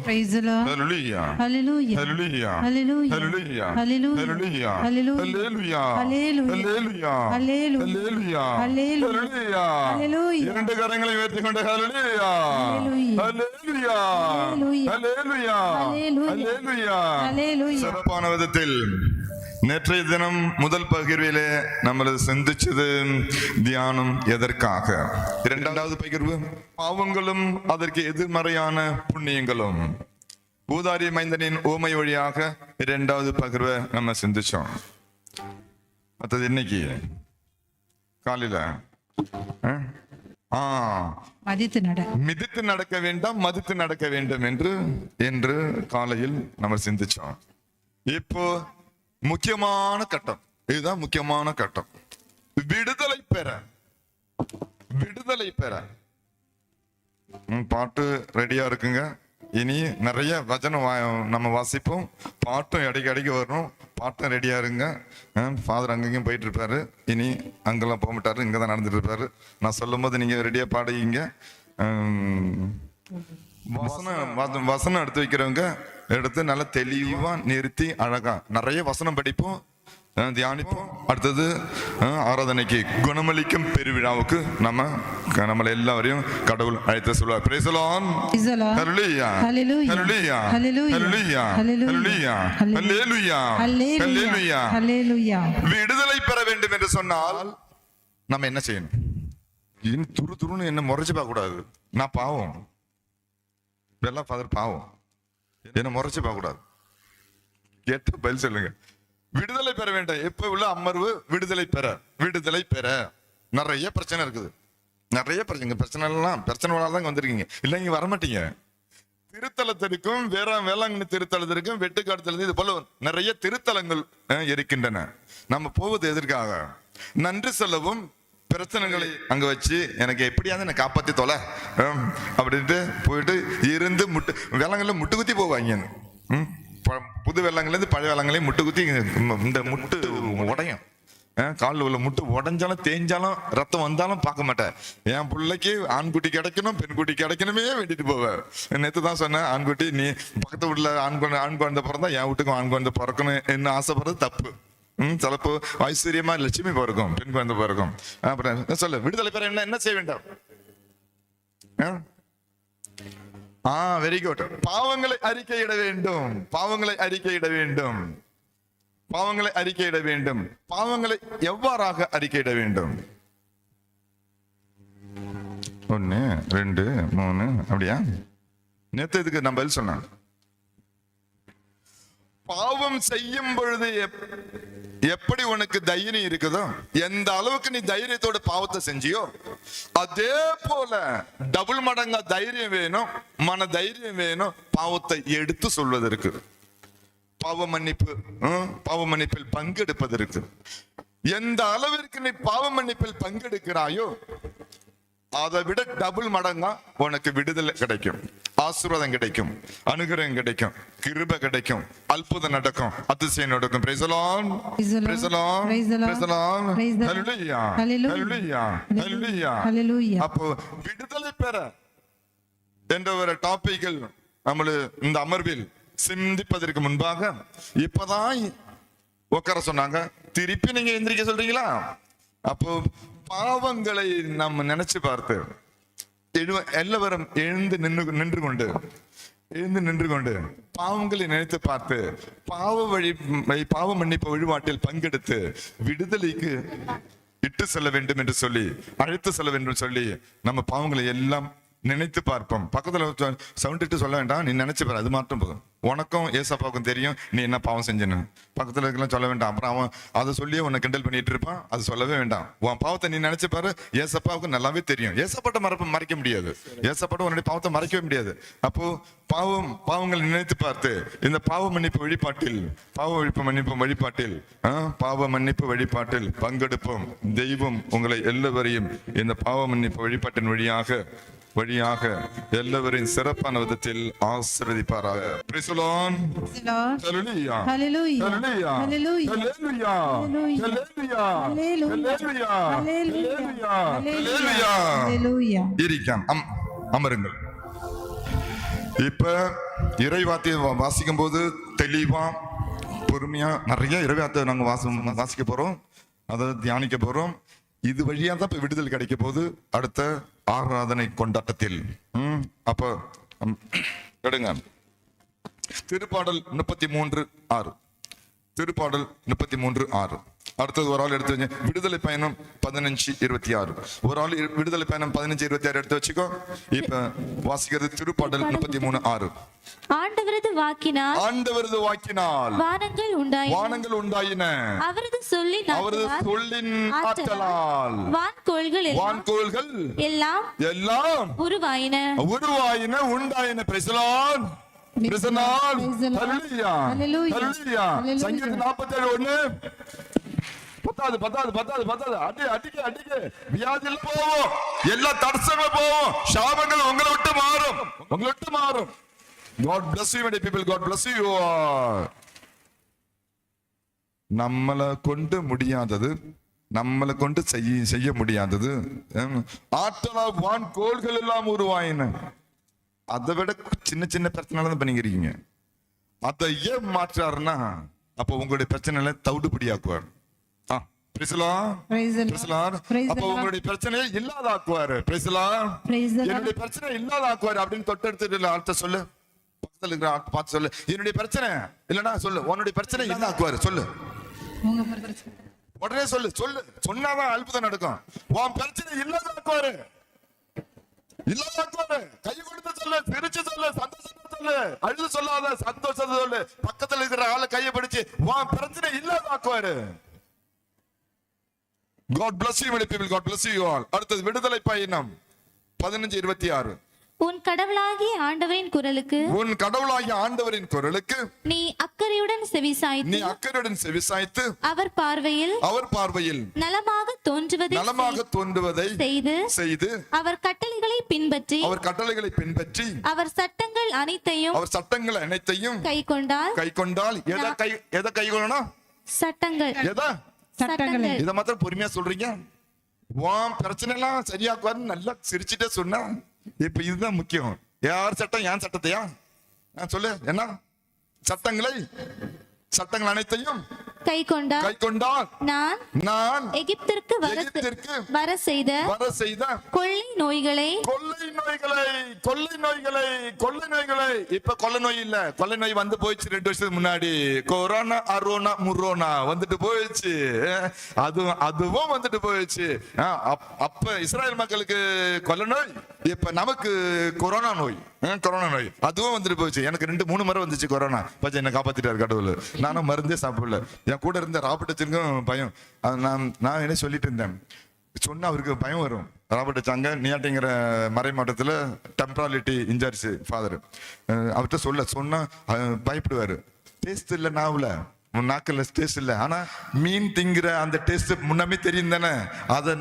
Praise the Lord. Hallelujah. Hallelujah. Hallelujah. Hallelujah. Hallelujah. Hallelujah. Hallelujah. Hallelujah. Hallelujah. Hallelujah. Hallelujah. Hallelujah. Hallelujah. Hallelujah. இரண்டு கரங்களை உயர்த்திக்கொண்டு Hallelujah. Hallelujah. Hallelujah. Hallelujah. Hallelujah. சிறப்பான விதத்தில் நேற்றைய தினம் முதல் பகிர்விலே நம்மளது சிந்திச்சது தியானம் எதற்காக. இரண்டாவது பகிர்வு பாவங்களும் அதற்கு எதிர்மறையான புண்ணியங்களும். ஊதாரி மைந்தனின் ஓமை வழியாக இரண்டாவது பகிர்வை நம்ம சிந்திச்சோம். மற்றது இன்னைக்கு காலையில மிதித்து நடக்க வேண்டாம் மதித்து நடக்க வேண்டும் என்று காலையில் நம்ம சிந்திச்சோம். இப்போ முக்கியமான கட்டம், இதுதான் முக்கியமான கட்டம். விடுதலை பெற பாட்டு ரெடியா இருக்குங்க. இனி நிறைய வசனம் நம்ம வாசிப்போம், பாட்டும் இடைக்கு வரணும். பாட்டும் ரெடியா இருங்க. ஃபாதர் அங்கேயும் போயிட்டு இருப்பாரு, இனி அங்கெல்லாம் போக மாட்டாரு, இங்கதான் நடந்துட்டு இருப்பாரு. நான் சொல்லும் போது நீங்க ரெடியா பாடுவீங்க. வசனம் எடுத்து வைக்கிறவங்க எடுத்து நல்லா தெளிவா நிறுத்தி அழகா நிறைய வசனம் படிப்போம், தியானிப்போம். அடுத்தது ஆராதனைக்கு குணமளிக்கும் பெருவிழாவுக்கு நம்மள எல்லாரையும் கடவுள் அழைத்து சொல்லுவார். Praise the Lord. Hallelujah. Hallelujah. Hallelujah. Hallelujah. Hallelujah. Hallelujah. விடுதலை பெற வேண்டும் என்று சொன்னால் நம்ம என்ன செய்யணும்? துருன்னு என்ன முறைச்சு பார்க்க கூடாது. நான் பாவம், இதெல்லாம் ஃபாதர் பாவம், என்ன முறைச்சு பார்க்க கூடாது. கேட்டு பதில் சொல்லுங்க. விடுதலை பெற வேண்டாம். எப்ப உள்ள அமர்வு விடுதலை பெற நிறைய பிரச்சனை இருக்குது. நிறைய பிரச்சனை தான் வந்திருக்கீங்க. இல்ல இங்க வரமாட்டீங்க. திருத்தலத்திற்கும் வேளாங்கண்ணி திருத்தலத்திற்கும் வெட்டுக்காடு இது போல நிறைய திருத்தலங்கள் இருக்கின்றன. நம்ம போவது எதற்காக? நன்றி சொல்லவும், பிரச்சனைகளை அங்க வச்சு எனக்கு எப்படியாவது என்னை காப்பாத்தி தொலை அப்படின்ட்டு போயிட்டு இருந்து வேளாங்கல்ல முட்டு குத்தி போவாங்க. புது வெள்ளாங்கல இருந்து பழைய வெள்ளாங்கலையும் முட்டு குத்தி இந்த முட்டு உடையும். காலில் உள்ள முட்டு உடஞ்சாலும் தேஞ்சாலும் ரத்தம் வந்தாலும் பார்க்க மாட்டேன். என் பிள்ளைக்கு ஆண்குட்டி கிடைக்கணும் பெண்குட்டி கிடைக்கணுமே வேண்டிட்டு போவேன். நேற்று தான் சொன்னேன், ஆண்குட்டி நீ பக்கத்து வீட்டுல ஆண் குழந்தை பிறந்தா என் வீட்டுக்கும் ஆண் குழந்தை பிறக்கணும் என்ன ஆசைப்படுறது தப்பு. சிலப்போ ஐஸ்வர்யமா லட்சுமி பிறக்கும், பெண் குழந்தை பிறக்கும். அப்புறம் சொல்லு, விடுதலை பெற என்ன செய்ய வேண்டாம்? Very good. பாவங்களை அறிக்கையிட வேண்டும். பாவங்களை எவ்வாறாக அறிக்கையிட வேண்டும்? 1 2 3 அப்படியா? நேத்து இதுக்கு நான் பதில் சொன்னேன். பாவம் செய்யும் பொழுது எப்படி உனக்கு தைரியம் இருக்குதோ, எந்த அளவுக்கு நீ தைரியத்தோட பாவத்தை செஞ்சியோ அதே போல டபுள் மடங்கா தைரியம் வேணும், மன தைரியம் வேணும் பாவத்தை எடுத்து சொல்வதற்கு, பாவ மன்னிப்பில் பங்கெடுப்பதற்கு. எந்த அளவிற்கு நீ பாவ மன்னிப்பில் பங்கெடுக்கிறாயோ அதை விட டபுள் மடங்கா உனக்கு விடுதலை கிடைக்கும், ஆசீர்வாதம் கிடைக்கும், அனுகிரகம் கிடைக்கும், கிருபை கிடைக்கும், அற்புதம் நடக்கும், அதிசயம் நடக்கும். Praise the Lord. Praise the Lord. Praise the Lord. Hallelujah. Hallelujah. Hallelujah. அப்போ விடுதலை பெற என்ற ஒரு டாபிக்கில் நம்ம இந்த அமர்வில் சிந்திப்பதற்கு முன்பாக இப்பதான் உட்கார சொன்னாங்க, திருப்பி நீங்க எந்திரிக்க சொல்றீங்களா? அப்போ பாவங்களை நம்ம நினைச்சு பார்த்து எல்லாரும் எழுந்து நின்று கொண்டு பாவங்களை நினைத்து பார்த்து பாவ மன்னிப்பு வழிபாட்டில் பங்கெடுத்து விடுதலைக்கு இட்டு செல்ல வேண்டும் என்று சொல்லி, அழைத்து செல்ல வேண்டும் சொல்லி நம்ம பாவங்களை எல்லாம் நினைத்து பார்ப்போம். பக்கத்துல சவுண்ட் சொல்ல வேண்டாம், நீ நினைச்சு பாரு, அது மட்டும் போதும். உனக்கும் ஏசப்பாவுக்கும் தெரியும் நீ என்ன பாவம் செஞ்சேன்னு. பக்கத்துல இருக்கலாம் சொல்ல வேண்டாம். அப்புறம் அவன் அதை சொல்லியே உன்னை கிண்டல் பண்ணிட்டு இருப்பான், அது சொல்லவே வேண்டாம். உன் பாவத்தை நீ நினைச்சு பாரு, ஏசப்பாவுக்கு நல்லாவே தெரியும். ஏசப்பாட்ட மறைக்க முடியாது, ஏசப்பாட்ட உன்னுடைய பாவத்தை மறைக்கவே முடியாது. அப்போ பாவங்களை நினைத்து பார்த்து இந்த பாவ மன்னிப்பு வழிபாட்டில் பங்கெடுப்போம். தெய்வம் உங்களை எல்லாவரையும் இந்த பாவ மன்னிப்பு வழிபாட்டின் வழியாக எல்லாவரையும் சிறப்பான விதத்தில் ஆசீர்வதிப்பாராக. Praise the Lord. Hallelujah. Hallelujah. Hallelujah. Hallelujah. Hallelujah. Hallelujah. இருக்காம் அமருங்கள். இப்ப இறைவார்த்தையை வாசிக்கும் போது தெளிவா பொறுமையா நிறைய இறைவார்த்தை நாங்க வாசிக்க போறோம், அதை தியானிக்க போறோம். இது வழியா தான் இப்ப விடுதலை கிடைக்க போகுது அடுத்த ஆராதனை கொண்டாட்டத்தில். அப்ப எடுங்க திருப்பாடல் 33:6. திருப்பாடல் 33:6. அடுத்தது ஒரு ஆள் எடுத்து வச்சு விடுதலை பயணம் 15:26. ஒரு ஆள் விடுதலை பயணம் 15:26 எடுத்து வச்சுக்கோ. இப்ப வாசிக்கிறது திருப்பாடல் 33:6. ஆண்டவரது வாக்கினால் வானங்கள் உண்டாயின, அவரது சொல்லின் ஆற்றலால் வான்கோள்கள் எல்லாம் உண்டாயின. சங்கீதம் 47:1. பத்தாது அடிக்க வியாதியில போவோம், எல்லா தடசங்களும் போவோம், சாபங்கள் உங்களை விட்டு மாறும். God bless you many people. God bless you all. நம்மளை கொண்டு முடியாதது, நம்மளை கொண்டு செய்ய முடியாதது ஆற்றலால் வான்கோள்கள் எல்லாம் உருவாயின. அதை விட சின்ன பிரச்சனை தான் பண்ணிக்கிறீங்க. அதை ஏன் மாற்றாருன்னா அப்ப உங்களுடைய பிரச்சனை தவிடுபடியாக்குவார். அப்ப உங்களுடைய பிரச்சனையை இல்லாதாக்குவாரு. என்னுடைய பிரச்சனை இல்லாதாக்குவாரு அப்படின்னு தொட்டெடுத்து ஆள்கிட்ட சொல்லு, பக்கத்துல இருக்கிற ஆள் பார்த்து சொல்லு, என்னுடைய பிரச்சனை இல்லன்னா சொல்லு உன்னுடைய பிரச்சனை இல்லாக்குவாரு. சொல்லு, உடனே சொல்லு சொன்னாதான் அற்புதம் நடக்கும். உன் பிரச்சனை இல்லாதாக்குவாரு. கை கொடுத்து சொல்லு, சிரிச்சு சொல்லு, சந்தோஷமா சொல்லு, அழுது சொல்லாத, சந்தோஷத்தை சொல்லு. பக்கத்துல இருக்கிற ஆளை கையை பிடிச்சு உன் பிரச்சனை இல்லாதாக்குவாரு. God bless you many people. God bless you all. அடுத்தது விடுதலை பயணம் 15:26. உன் கடவுளாகிய ஆண்டவரின் குரலுக்கு நீ அக்கறையுடன் செவிசாய்த்து அவர் பார்வையில் நலமாக தோன்றுவதை செய்து அவர் கட்டளைகளை பின்பற்றி அவர் சட்டங்கள் அனைத்தையும் கைக்கொண்டால் எதை கைக்கொள்ளணும்? சட்டங்கள். இதை மாத்திரம் பொறுமையா சொல்றீங்க. உன் பிரச்சனை எல்லாம் சரியாக்குவாரு நல்லா சிரிச்சுட்டே சொன்னா. இப்ப இதுதான் முக்கியம். யார் சட்டம்? என் சட்டத்தையா? சொல்லு, என்ன சட்டங்கள் அனைத்தையும் கைக்கொண்டால் நான் எகிப்திற்கு வர செய்த கொள்ளை நோய்களை. இப்ப கொள்ளை நோய் இல்ல, கொள்ளை நோய் வந்து போயிடுச்சு 2 வருஷத்துக்கு முன்னாடி. கொரோனா, அரோனா, முரோனா வந்துட்டு போயிடுச்சு. அதுவும் வந்துட்டு போயிடுச்சு. அப்ப இஸ்ராயல் மக்களுக்கு கொள்ளை நோய், இப்ப நமக்கு கொரோனா நோய் அதுவும் வந்துட்டு போயிடுச்சு. எனக்கு 2-3 முறை வந்துச்சு கொரோனா. பச்சை என்ன காப்பாத்திட்டாரு கடவுள். நானும் மருந்தே சாப்பிடல. என் கூட இருந்த ராபர்ட் வச்சிருக்கும் பயம். நான் என்ன சொல்லிட்டு இருந்தேன் சொன்னா அவருக்கு பயம் வரும். ராபர்ட் வச்சாங்க நியாட்டிங்கிற மறை மாவட்டத்துல டெம்பராலிட்டி இன்சார்ஜ் ஃபாதர். அவர்கிட்ட சொன்னா பயப்படுவாரு. டேஸ்ட் இல்ல நாவுல, நாக்குல டேஸ்ட் இல்ல. ஆனா மீன் திங்கிற அந்த டேஸ்ட் முன்னாமே தெரியும் தானே. அதை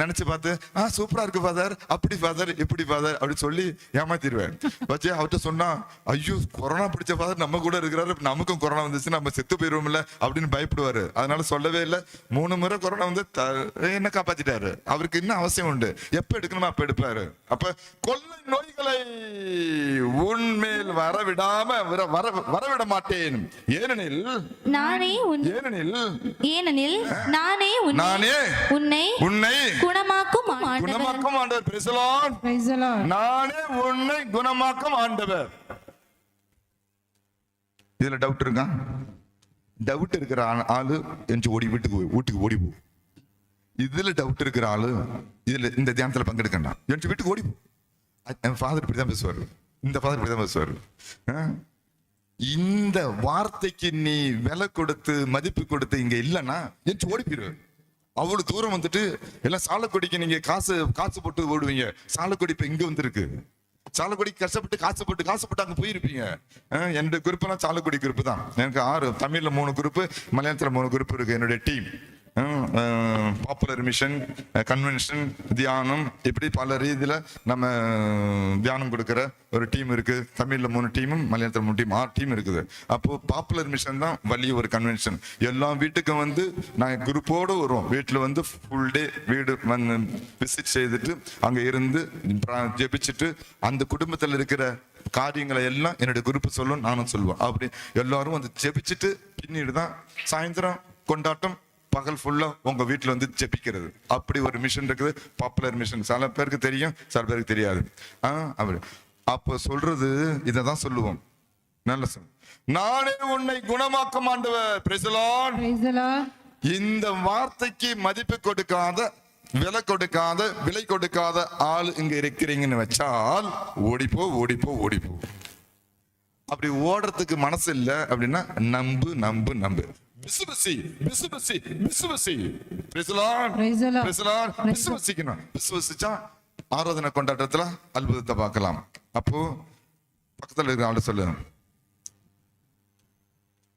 நினைச்சு பார்த்து சூப்பரா இருக்கு ஃபாதர், அப்படி ஃபாதர், இப்படி ஃபாதர் அப்படி சொல்லி ஏமாத்திடுவேன். வச்சு அவர்கிட்ட சொன்னா ஐயோ கொரோனா பிடிச்ச ஃபாதர் நம்ம கூட இருக்கிறாரு, நமக்கும் கொரோனா வந்துச்சு, நம்ம செத்து போயிருவோம் இல்ல அப்படின்னு பயப்படுவாரு. அதனால சொல்லவே இல்லை. 3 முறை கொரோனா வந்து என்ன காப்பாத்திட்டாரு. அவருக்கு இன்னும் அவசியம் உண்டு, எப்ப எடுக்கணுமோ அப்ப எடுப்பாரு. அப்ப கொள்ளை நோய்களை உன்மேல் வரவிட மாட்டேன். ஏனெனில் நானே உன்னை குணமாக்கும் ஆண்டவர். Price the Lord. நானே உன்னை குணமாக்கும் ஆண்டவர். இதுல டவுட் இருக்கா? டவுட் இருக்கிற ஆளு வீட்டுக்கு ஓடி போ. இதுல டவுட் இருக்கிற ஆளு இதுல இந்த தியானத்துல பங்கெடுக்கண்டா, என் வீட்டுக்கு ஓடி போ. என் ஃபாதர் இப்படிதான் பேசுவாரு, இந்த ஃபாதர் இப்படிதான் பேசுவாரு. இந்த வார்த்தைக்கு நீ விலை கொடுத்து மதிப்பு கொடுத்து இங்க இல்லைன்னா என்று ஓடி போயிடுவேன். அவ்வளவு தூரம் வந்துட்டு எல்லாம் சாலக்கொடிக்கு நீங்க காசு போட்டு ஓடுவீங்க. சாலக்கொடி இப்ப இங்க வந்துருக்கு. சாலக்கொடி கஷ்டப்பட்டு காசு போட்டு அங்க போயிருப்பீங்க. என்னுடைய குரூப்லாம் சாலக்கொடி குரூப் தான். எனக்கு 6 தமிழ்ல 3 குரூப், மலையாளத்துல 3 குரூப் இருக்கு. என்னுடைய டீம் பாப்புலர் மிஷன், கன்வென்ஷன், தியானம், இப்படி பல ரீதியில நம்ம தியானம் கொடுக்கிற ஒரு டீம் இருக்கு. தமிழ்ல 3 டீமும், மலையாளத்துல 3 டீம், 6 டீம் இருக்குது. அப்போ பாப்புலர் மிஷன் தான் வலிய ஒரு கன்வென்ஷன். எல்லா வீட்டுக்கும் வந்து நாங்கள் குரூப்போடு வருவோம். வீட்டில் வந்து ஃபுல் டே வீடு விசிட் செய்துட்டு அங்கே இருந்து ஜெபிச்சுட்டு அந்த குடும்பத்தில் இருக்கிற காரியங்களை எல்லாம் என்னுடைய குரூப் சொல்லும், நானும் சொல்லுவேன். அப்படி எல்லாரும் வந்து ஜெபிச்சுட்டு பின்னீடு தான் சாயந்தரம் கொண்டாட்டம், பகல் ஃபுல்லா உங்க வீட்டுல வந்து ஜெபிக்கிறது. அப்படி ஒரு மிஷன் இருக்குது, பாப்புலர் மிஷன். சில பேருக்கு தெரியும், சில பேருக்கு தெரியாது. அப்படி அப்ப சொல்றது இததான் சொல்லுவோம். நல்ல சொல், நானே உன்னை குணமாக்கும் ஆண்டவர். Price the Lord. இந்த வார்த்தைக்கு மதிப்பு கொடுக்காத, விலை கொடுக்காத ஆள் இங்க இருக்கிறீங்கன்னு வச்சால் ஓடிப்போ ஓடிப்போ ஓடிப்போ. அப்படி ஓடுறதுக்கு மனசு இல்ல அப்படின்னா நம்பு நம்பு நம்பு. விசுவசி விசுவசி விசுவசி. விசுவசிக்கணும். விசுவசிச்சா ஆராதனை கொண்டாட்டத்துல அற்புதத்தை பார்க்கலாம். அப்போ பக்கத்துல இருக்கிற ஆளு சொல்லு,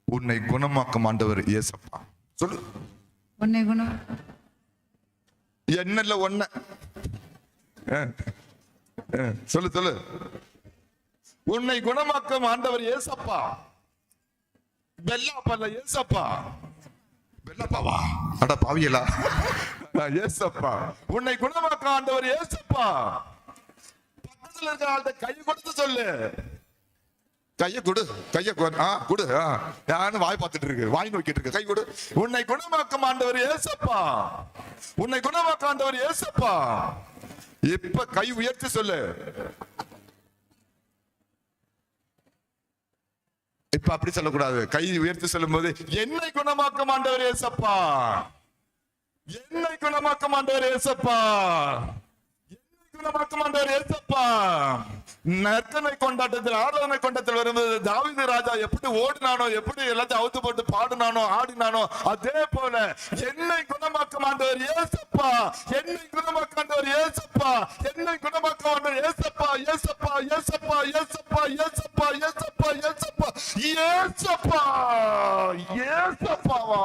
உன்னை குணமாக்கும் ஆண்டவர் இயேசப்பா. சொல்லு, உன்னை குணம் என்னல்ல ஒன்ன சொல்லு சொல்லு. உன்னை குணமாக்கும் ஆண்டவர் இயேசப்பா. பெல்லாப்பா இயேசப்பா. பெல்லாப்பாவா? அட பாவியலா, இயேசப்பா. உன்னை குணமாக்கும் ஆண்டவர் இயேசப்பா. பக்கத்துல இருக்கிற ஆள்கிட்ட கை கொடுத்து சொல்லு, கைய கொடு, கைய கொடு. யாரும் வாய் பார்த்துட்டு இருக்கு, வாய் நோக்கிட்டு இருக்கு, கை கொடு. உன்னை குணமாக்கும் ஆண்டவர் இயேசப்பா. உன்னை குணமாக்கும் ஆண்டவர் இயேசப்பா. இப்ப கை உயர்த்தி சொல்லு. இப்ப அப்படி சொல்லக்கூடாது. கை உயர்த்தி சொல்லும் போது என்னை குணமாக்கும் ஆண்டவர் இயேசப்பா, என்னை குணமாக்கும் ஆண்டவர் இயேசப்பா, நற்கனை கொண்டாட்டத்தில், ஆராதனை கொண்டாட்டத்தில் வரும்போது தாவீது ராஜா எப்படி ஓடினானோ, எப்படி எல்லாத்தையும் அவுத்து போட்டு பாடினானோ ஆடினானோ, அதே போல என்னை குணமாக்கும் ஆண்டவர் இயேசப்பா, என்னை குணமாக்கும் ஆண்டவர் இயேசப்பா, என்னை குணமாக்கும் ஆண்டவர் இயேசப்பா, இயேசப்பா இயேசப்பா இயேசப்பா இயேசப்பா இயேசப்பா இயேசப்பா இயேசப்பா இயேசப்பாவா.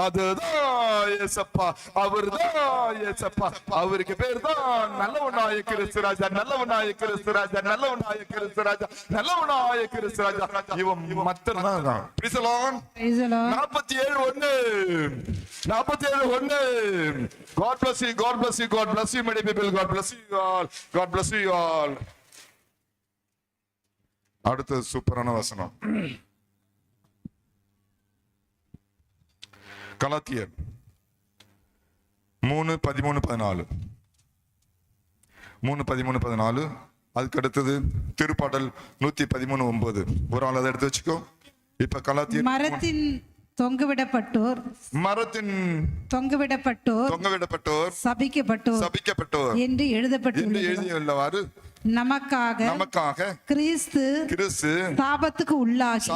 அதுதான் இயேசப்பா, அவர்தான் இயேசப்பா. அவருக்கு பேர் தான் நல்லவனாய கிறிஸ்து ராஜா, நல்லவனாய கிறிஸ்து ராஜா, நல்லவனாய கிறிஸ்து ராஜா, நல்லவனாய கிறிஸ்து ராஜா. இவன் மத்ததான். 47:1 47:1. God bless you, God bless you, God bless you, my dear people, God bless you all, God bless you all. அடுத்த சூப்பரான வசனம் கலாத்தியர் 3:13-14. 3:13-14. அதுக்கு அடுத்தது திருப்பாடல் 113:9. ஒரு ஆள் அதை எடுத்து வச்சுக்கோ. இப்ப கலாத்தியர் மரத்தின் தொங்கவிடப்பட்டோர் சபிக்கப்பட்டோர் என்று எழுதப்பட்டுள்ளவாறு நமக்காக கிறிஸ்து சாபத்துக்கு உள்ளாகி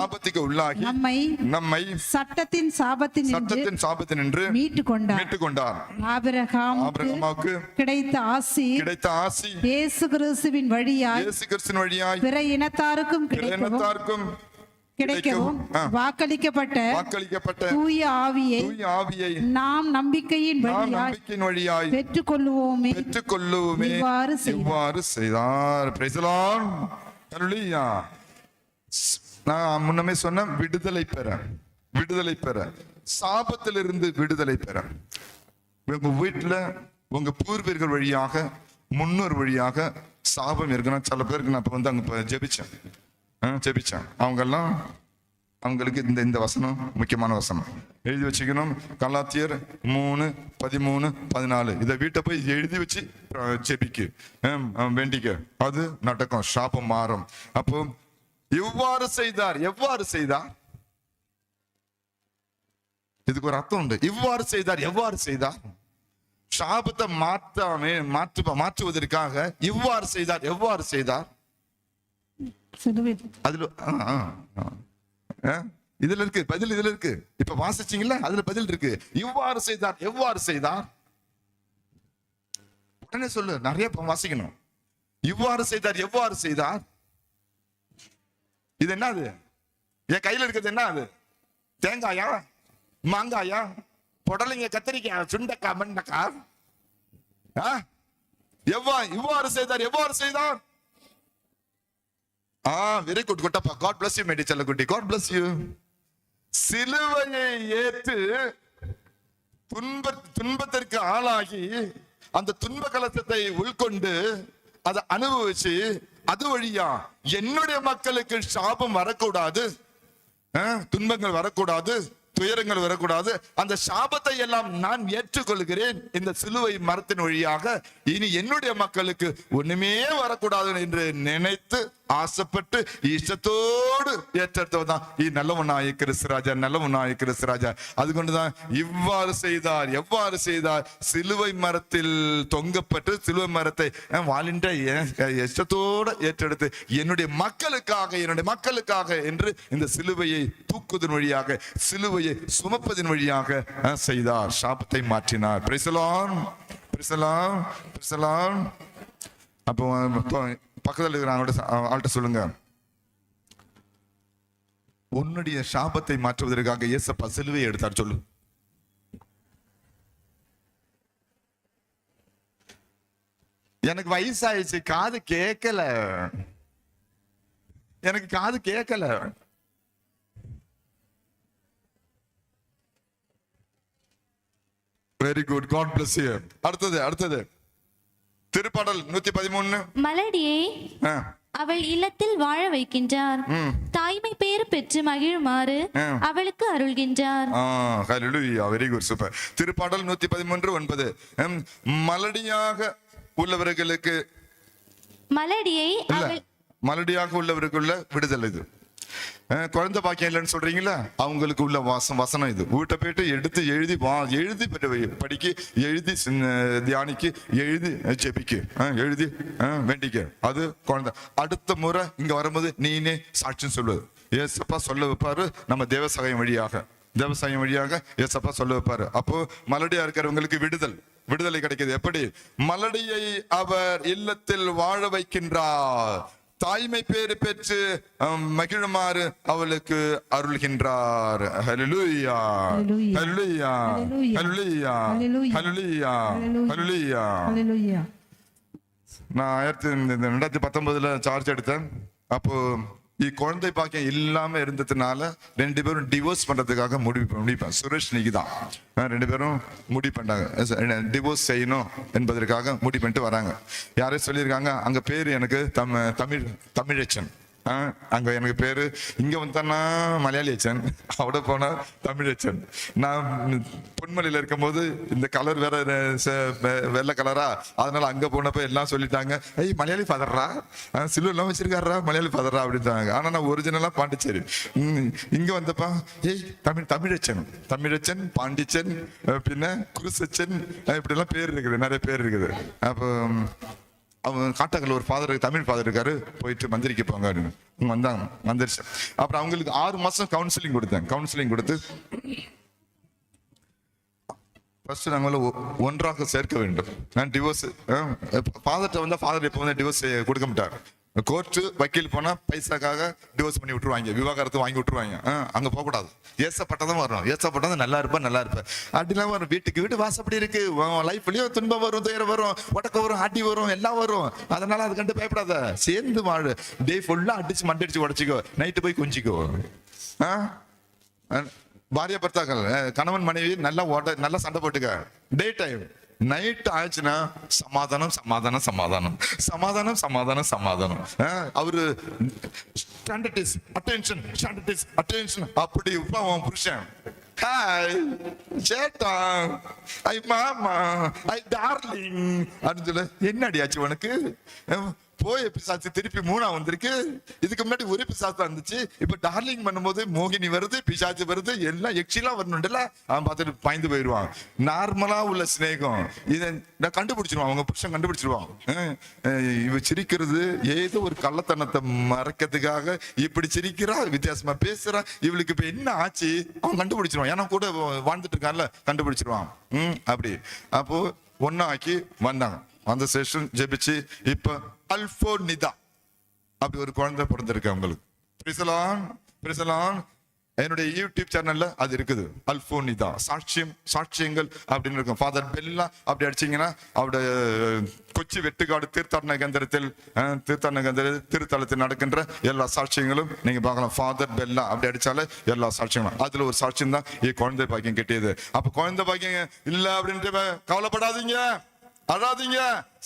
நம்மை சட்டத்தின் சாபத்தினின்று மீட்டுக் கொண்டார். ஆபிரகாமுக்கு கிடைத்த ஆசி இயேசு கிறிஸ்துவின் வழியாய் பிற இனத்தாருக்கும் கிடைக்கவும் வாக்களிக்கப்பட்ட தூய ஆவியை நாம் நம்பிக்கையின் வழியாய் பெற்றுக்கொள்ளுவோமே. இவ்வாறு செய்தார். Praise the Lord. ஹல்லேலூயா. நான் முன்னமே சொன்ன விடுதலை பெற, சாபத்திலிருந்து விடுதலை பெற, உங்க வீட்டுல உங்க பூர்வீர்கள் வழியாக, முன்னோர் வழியாக சாபம் இருக்குன்னா, சில பேருக்கு நான் இப்ப வந்து அங்க ஜெபிச்சேன். அவங்களுக்கு இந்த வசனம் முக்கியமான வசனம் எழுதி வச்சுக்கணும். கலாத்தியர் 3:13-14. இதை வீட்டை போய் எழுதி வச்சு ஜெபிக்கு, வேண்டிக்க, அது நடக்கும், சாபம் மாறும். அப்போ எவ்வாறு செய்தார் இதுக்கு ஒரு அர்த்தம் உண்டு. எவ்வாறு செய்தார் சாபத்தை மாற்றுவதற்காக எவ்வாறு செய்தார் அதுல இதுல இருக்கு பதில். இதுல இருக்கு. இப்ப வாசிச்சீங்கல்ல, அதுல பதில் இருக்கு. எவ்வாறு செய்தார் உடனே சொல்லு. நிறைய வாசிக்கணும். எவ்வாறு செய்தார். இது என்னது? என் கையில இருக்கிறது என்ன? அது தேங்காயா, மாங்காயா, புடலைங்க, கத்திரிக்காய், சுண்டக்கா, மண்டக்கா? எவ்வாறு செய்தார். வெரி குட் குட்டப்பா. காட் பிளஸ் யூ மேடி செல்லக்குட்டி. God bless you. சிலுவையை ஏற்று துன்பத்திற்கு ஆளாகி அந்த துன்ப கலசத்தை உள்கொண்டு அதை அனுபவிச்சு அது வழியா என்னுடைய மக்களுக்கு சாபம் வரக்கூடாது, துன்பங்கள் வரக்கூடாது, துயரங்கள் வரக்கூடாது, அந்த சாபத்தை எல்லாம் நான் ஏற்றுக்கொள்கிறேன் இந்த சிலுவை மரத்தின் வழியாக. இனி என்னுடைய மக்களுக்கு ஒண்ணுமே வரக்கூடாது என்று நினைத்து ஆசைப்பட்டு இஷ்டத்தோடு ஏற்றதான் நல்லவனாய கிறிஸ்துராஜா, நல்லவனாய கிறிஸ்துராஜா. அது கொண்டுதான் இவ்வாறு செய்தார். எவ்வாறு செய்தார்? சிலுவை மரத்தில் தொங்கப்பட்டு சிலுவை மரத்தை வாலின்ற இஷ்டத்தோடு ஏற்றெடுத்து என்னுடைய மக்களுக்காக என்று இந்த சிலுவையை தூக்குவதன் வழியாக, சிலுவையை சுமப்பதன் வழியாக செய்தார். சாபத்தை மாற்றினார். Price the Lord, price the Lord, price the Lord. அப்போ பக்கத்தில் இருக்கிற ஆள்கிட்ட சொல்லுங்க, உன்னுடைய சாபத்தை மாற்றுவதற்காக இயேசப்பா சிலுவையை எடுத்தார். சொல்லு. எனக்கு வயசாயிடுச்சு, காது கேட்கல, எனக்கு காது கேட்கல. Very good, god bless you. அடுத்தது திருப்பாடல் 113. மலடியை அவள் இல்லத்தில் வாழ வைக்கின்றார், தாய்மை பேறு பெற்று மகிழுமாறு அவளுக்கு அருள்கின்றார். Very good, super. திருப்பாடல் 113:9. மலடியாக உள்ளவர்களுக்கு, மலடியாக உள்ளவர்களுக்குள்ள விடுதலை இது. குழந்தை பாக்கியம் இல்லைன்னு சொல்றீங்களா, அவங்களுக்கு உள்ள வசனம் இது. வீட்டை போயிட்டு எடுத்து எழுதி படிக்க, எழுதி தியானிக்கு, எழுதி ஜெபிக்கு, எழுதி வேண்டிக்க. அது குழந்தை. அடுத்த முறை இங்க வரும்போது நீனே சாட்சியம் சொல்லுவது. ஏசப்பா சொல்ல வைப்பாரு நம்ம தேவசகாயம் வழியாக ஏசப்பா சொல்ல வைப்பாரு. அப்போ மலடியா இருக்கிறவங்களுக்கு விடுதலை கிடைக்குது. எப்படி? மலடியை அவர் இல்லத்தில் வாழ வைக்கின்றார், தாய்மை பேறு பெற்று மகிழுமாறு அவளுக்கு அருள்கின்றார். ஹல்லேலூயா, ஹல்லேலூயா, ஹல்லேலூயா, ஹல்லேலூயா, ஹல்லேலூயா. நான் 2019 சார்ஜ் எடுத்தேன். அப்போ குழந்தை பாக்கியம் இல்லாம இருந்ததுனால 2 பேரும் டிவோர்ஸ் பண்றதுக்காக முடிப்பேன். சுரேஷ் நிகிதான் 2 பேரும் முடிவு பண்ணாங்க, டிவோர்ஸ் செய்யணும் என்பதற்காக முடிவு பண்ணிட்டு வராங்க. யாரையும் சொல்லியிருக்காங்க, அங்க பேரு எனக்கு தமிழச்சன். அங்க எனக்கு பேரு, இங்க வந்தா மலையாளி அச்சன், அவட போனா தமிழ் அச்சன். நான் பொன்மலையில இருக்கும் போது இந்த கலர் வேற வெள்ளை கலரா, அதனால அங்க போனப்ப எல்லாம் சொல்லிட்டாங்க, ஐய் மலையாளி ஃபாதர்ரா, சிலுவை எல்லாம் வச்சிருக்காரா, மலையாளி ஃபாதர்ரா அப்படின்ட்டாங்க. ஆனா நான் ஒரிஜினலா பாண்டிச்சேரி. இங்க வந்தப்பா ஏய் தமிழச்சன், பாண்டிச்சன், பின்ன குருசச்சன், இப்படி எல்லாம் பேர் இருக்குது, நிறைய பேர் இருக்குது. அப்போ அவங்க காட்டாக்கல்ல ஒரு தமிழ் ஃபாதர் இருக்காரு, போயிட்டு மந்திரிக்க போங்க அப்படின்னு வந்தாங்க. மந்திரிச்சு அப்புறம் அவங்களுக்கு 6 மாசம் கவுன்சிலிங் கொடுத்து ஃபர்ஸ்ட் நாங்கள் ஒன்றாக சேர்க்க வேண்டும். டிவோர்ஸ் ஃபாதர்கிட்ட வந்தா ஃபாதர் எப்போ வந்து டிவோர்ஸ் கொடுக்க மாட்டார். கோர்ட்டு வக்கீல் போனா பைசாக்காக டிவோர்ஸ் பண்ணி விட்டுருவாங்க, விவாகரத்து வாங்கி விட்டுருவாங்க. அங்க போகக்கூடாது. ஏசப்பட்டதான் வரணும். ஏசப்பட்டதான் நல்லா இருப்பேன் அப்படிலாம் வரும். வீட்டு வாசப்படி இருக்கு, லைஃப்லயும் துன்பம் வரும், துயரம் வரும், உடக்க வரும், ஆட்டி வரும், எல்லாம் வரும். அதனால அது கண்டு பயப்படாத, சேர்ந்து வாழு. டே ஃபுல்லா மண்டடிச்சு உடச்சிக்கோ, நைட்டு போய் கொஞ்சிக்கோ. பாரிய பர்த்தாக்கள், கணவன் மனைவி நல்லா சண்டை போட்டுக்க. டே டைம், நைட் ஆச்சுன்னா சமாதானம். அவரு அட்டென்ஷன் அப்படி அவன் புருஷன், ஹாய் சேட்டா, ஐ மாமா, ஐ டார்லிங் அப்படின்னு சொல்ல, என்னடி ஆச்சு உனக்கு? போய் பிசாசு திருப்பி 3 வந்திருக்கு. இதுக்கு முன்னாடி ஒரு பிசாசு தான் இருந்துச்சு, இப்ப டார்லிங் பண்ணும்போது மோகினி வருது, பிசாசு வருது, எல்லாம் எக்ஸிலாம் வரணும்ல. அவன் பார்த்துட்டு பாய்ந்து போயிடுவான். நார்மலா உள்ள சிநேகம் இதை நான் கண்டுபிடிச்சிருவான், அவங்க புருஷன் கண்டுபிடிச்சிருவான். இவ சிரிக்கிறது ஏதோ ஒரு கள்ளத்தனத்தை மறைக்கிறதுக்காக இப்படி சிரிக்கிறா, வித்தியாசமா பேசுறா, இவளுக்கு இப்ப என்ன ஆச்சு அவன் கண்டுபிடிச்சிருவான். ஏன்னா கூட வாழ்ந்துட்டு இருக்கான்ல, கண்டுபிடிச்சிருவான். அப்படி அப்போ ஒன்னாக்கி வந்தாங்க. அந்த செஷன் ஜெபிச்சு இப்ப அல்போனிதா அப்படி ஒரு குழந்தை பிறந்திருக்கு அவங்களுக்கு. என்னுடைய யூடியூப் சேனல்ல அது இருக்குது. அல்போனிதா சாட்சியங்கள் அப்படின்னு இருக்கும். ஃபாதர் பெல்லா அப்படி அடிச்சீங்கன்னா அவருடைய கொச்சி வெட்டுக்காடு தீர்த்தாடன கேந்திரத்தில் திருத்தலத்தில் நடக்கின்ற எல்லா சாட்சியங்களும் நீங்க பார்க்கலாம். ஃபாதர் பெல்லா அப்படி அடிச்சாலே எல்லா சாட்சியங்களும். அதுல ஒரு சாட்சியம் தான் குழந்தை பாக்கியம் கெட்டியது. அப்ப குழந்தை பாக்கியம் இல்ல அப்படின்ட்டு கவலைப்படாதீங்க. அழாதீங்க,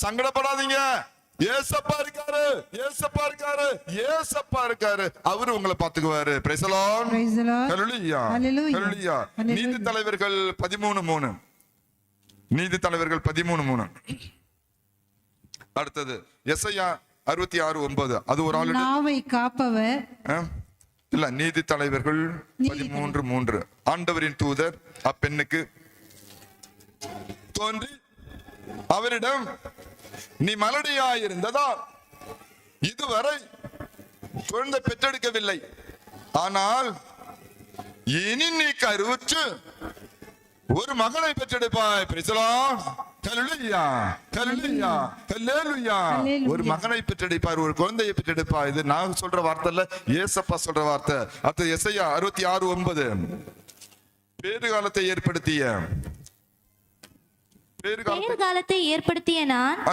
சங்கடப்படாதீங்க. ஏசப்பா இருக்காரு, ஏசப்பா இருக்காரு, ஏசப்பா இருக்காரு. அவரு உங்களை பாத்துக்குவாரு. Price the Lord. Praise the Lord. Hallelujah, Hallelujah. Hallelujah. Hallelujah. நீதித்தலைவர்கள் 13:3. நீதித்தலைவர்கள் 13:3. அடுத்தது எசையா 66:9. அது ஒரு ஆளு நாவை காப்பவர் இல்ல. நீதித்தலைவர்கள் 13:3. ஆண்டவரின் தூதர் அப்பெண்ணுக்கு தோன்றி அவரிடம், நீ மலடியாயிருந்ததா இதுவரை குழந்தை பெற்றெடுக்கவில்லை, ஆனால் இனி நீ கருவுற்று ஒரு மகனை பெற்றெடுப்பாய். Price the Lord. ஹல்லேலூயா, ஹல்லேலூயா, ஹல்லேலூயா. ஒரு மகனை பெற்றெடுப்பார், ஒரு குழந்தையை பெற்றெடுப்பார். இது நான் சொல்ற வார்த்தை இல்ல, ஏசப்பா சொல்ற வார்த்தை. அடுத்து எசையா 66:9. பேறுகாலத்தை ஏற்படுத்திய பேறுகாலத்தை ஏற்படுத்திய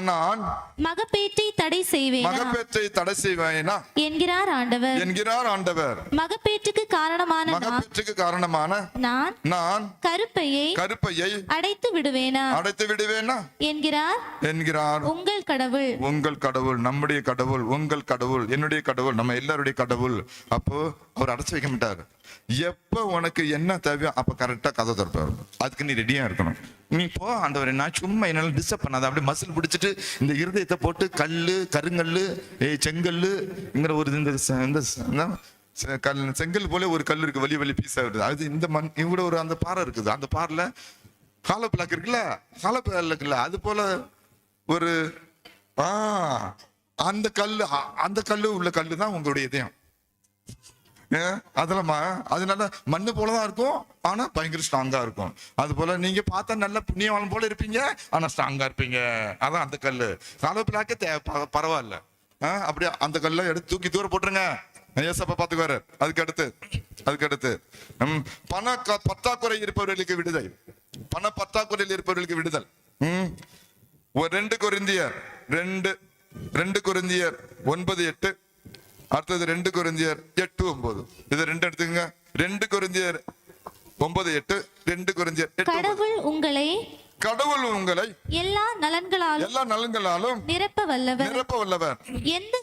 நான் மகப்பேற்றை தடை செய்வேனா, மகப்பேற்றை தடை செய்வேனா என்கிறார் ஆண்டவர். என்கிறார் ஆண்டவர். மகப்பேற்றுக்கு காரணமான மகப்பேற்றுக்கு காரணமான நான் கருப்பையை அடைத்து விடுவேனா, அடைத்து விடுவேனா என்கிறார் உங்கள் கடவுள். உங்கள் கடவுள், நம்முடைய கடவுள், உங்கள் கடவுள், என்னுடைய கடவுள், நம்ம எல்லாருடைய கடவுள். அப்போ அவர் அடைச்சு வைக்க மாட்டார். எப்ப உனக்கு என்ன தேவையோ அப்ப கரெக்டா கதை திறப்பாரு. அதுக்கு நீ ரெடியா இருக்கணும். நீ போ ஆண்டவரே, நான் சும்மா என்னால டிஸ்டர்ப் பண்ணாத. அப்படியே மசில் பிடிச்சிட்டு இந்த இருதயத்தை போட்டு கல்லு, கருங்கல்லு, செங்கல்லுங்கிற ஒரு செங்கல் போல ஒரு கல் இருக்கு, வலி பீஸா வருது. அது இந்த மண் இவ்வளோ ஒரு அந்த பாறை இருக்குது. அந்த பாறைல ஹாலோ பிளாக் இருக்குல்ல, ஹாலோ பிளாக் இருக்குல்ல, அது போல ஒரு அந்த கல்லு உள்ள கல்லு தான் உங்களுடைய இதயம். அதனால மண்ணு போலதான் இருக்கும், ஆனா பயங்கர ஸ்ட்ராங்கா இருக்கும். அது போல நீங்க பார்த்தா நல்ல புண்ணியவாளம் போல இருப்பீங்க, ஆனா ஸ்ட்ராங்கா இருப்பீங்க. அதான் அந்த கல்லு. காலோ பிளாக்கே பரவாயில்ல. அப்படியே அந்த கல்லை எடுத்து தூக்கி தூர போட்டுருங்க. ஏசப்பா பாத்துக்குவாரு. அதுக்கு அடுத்து பண பற்றாக்குறை இருப்பவர்களுக்கு விடுதலை. பண பற்றாக்குறையில் இருப்பவர்களுக்கு விடுதல். 2 கொரிந்தியர் 9:8. அடுத்தது 2 கொரிந்தியர் 8:9. இது 2 எடுத்துக்கங்க. 2 கொரிந்தியர் 9:8, 2 கொரிந்தியர் 8:9. கடவுள் உங்களை எல்லா நலன்களாலும் நிரப்ப வல்லவர். எந்த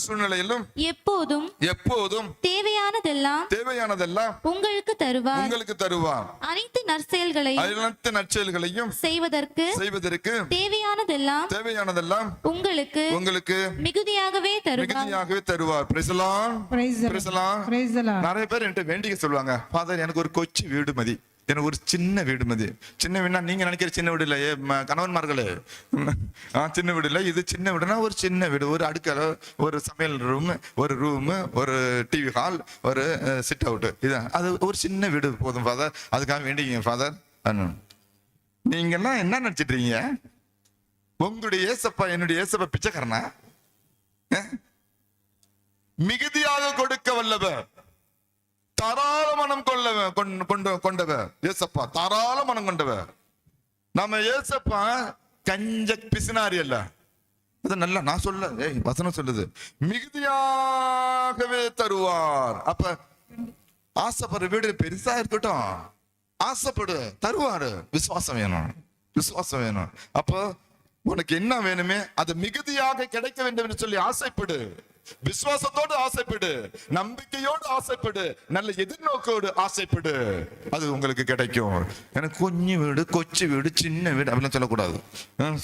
சூழ்நிலையிலும் எப்போதும் தேவையானதெல்லாம் உங்களுக்கு தருவார். அனைத்து நற்செயல்களையும் செய்வதற்கு தேவையானதெல்லாம் உங்களுக்கு மிகுதியாகவே தருவார். Price the Lord. Price the Lord. நிறைய பேர் என்கிட்ட வேண்டிக்க சொல்லுவாங்க, ஃபாதர் எனக்கு ஒரு கொச்சி வீடு மதி, எனக்கு ஒரு சின்ன வீடு மதி. சின்ன வீடுனா நீங்க நினைக்கிற சின்ன வீடு இல்ல கணவன்மார்களே, சின்ன வீடு இல்ல. இது சின்ன வீடுனா ஒரு சின்ன வீடு, ஒரு அடுக்கலை, ஒரு சமையல் ரூம், ஒரு ரூம், ஒரு டிவி ஹால், ஒரு சிட் அவுட். இது அது ஒரு சின்ன வீடு போதும் ஃபாதர், அதுக்காக வேண்டிங்க ஃபாதர். நீங்க எல்லாம் என்ன நினைச்சிட்டு இருக்கீங்க? உங்களுடைய ஏசப்பா என்னுடைய ஏசப்பா பிச்சைக்காரனா? மிகுதியாக கொடுக்க வல்லவர், தாராள மனம் கொண்டவர் ஏசப்பா, தாராள மனம் கொண்டவர். நம்ம ஏசப்பா கஞ்ச பிசினாரி அல்ல. அது நல்லா நான் சொல்ல, வசனம் சொல்லுது, மிகுதியாகவே தருவார். அப்ப ஆசைப்படுற வீடு பெருசா இருக்கட்டும், ஆசைப்படு, தருவாரு. விசுவாசம் வேணும். அப்போ உனக்கு என்ன வேணுமே அது மிகுதியாக கிடைக்க வேண்டும் என்று சொல்லி ஆசைப்படு. விசுவாசத்தோடு ஆசைப்படு, நம்பிக்கையோடு ஆசைப்படு, நல்ல எதிர்நோக்கோடு ஆசைப்படு. அது உங்களுக்கு கிடைக்கும். எனக்கு குஞ்சு வீடு, கொச்சி வீடு, சின்ன வீடு அப்படிலாம்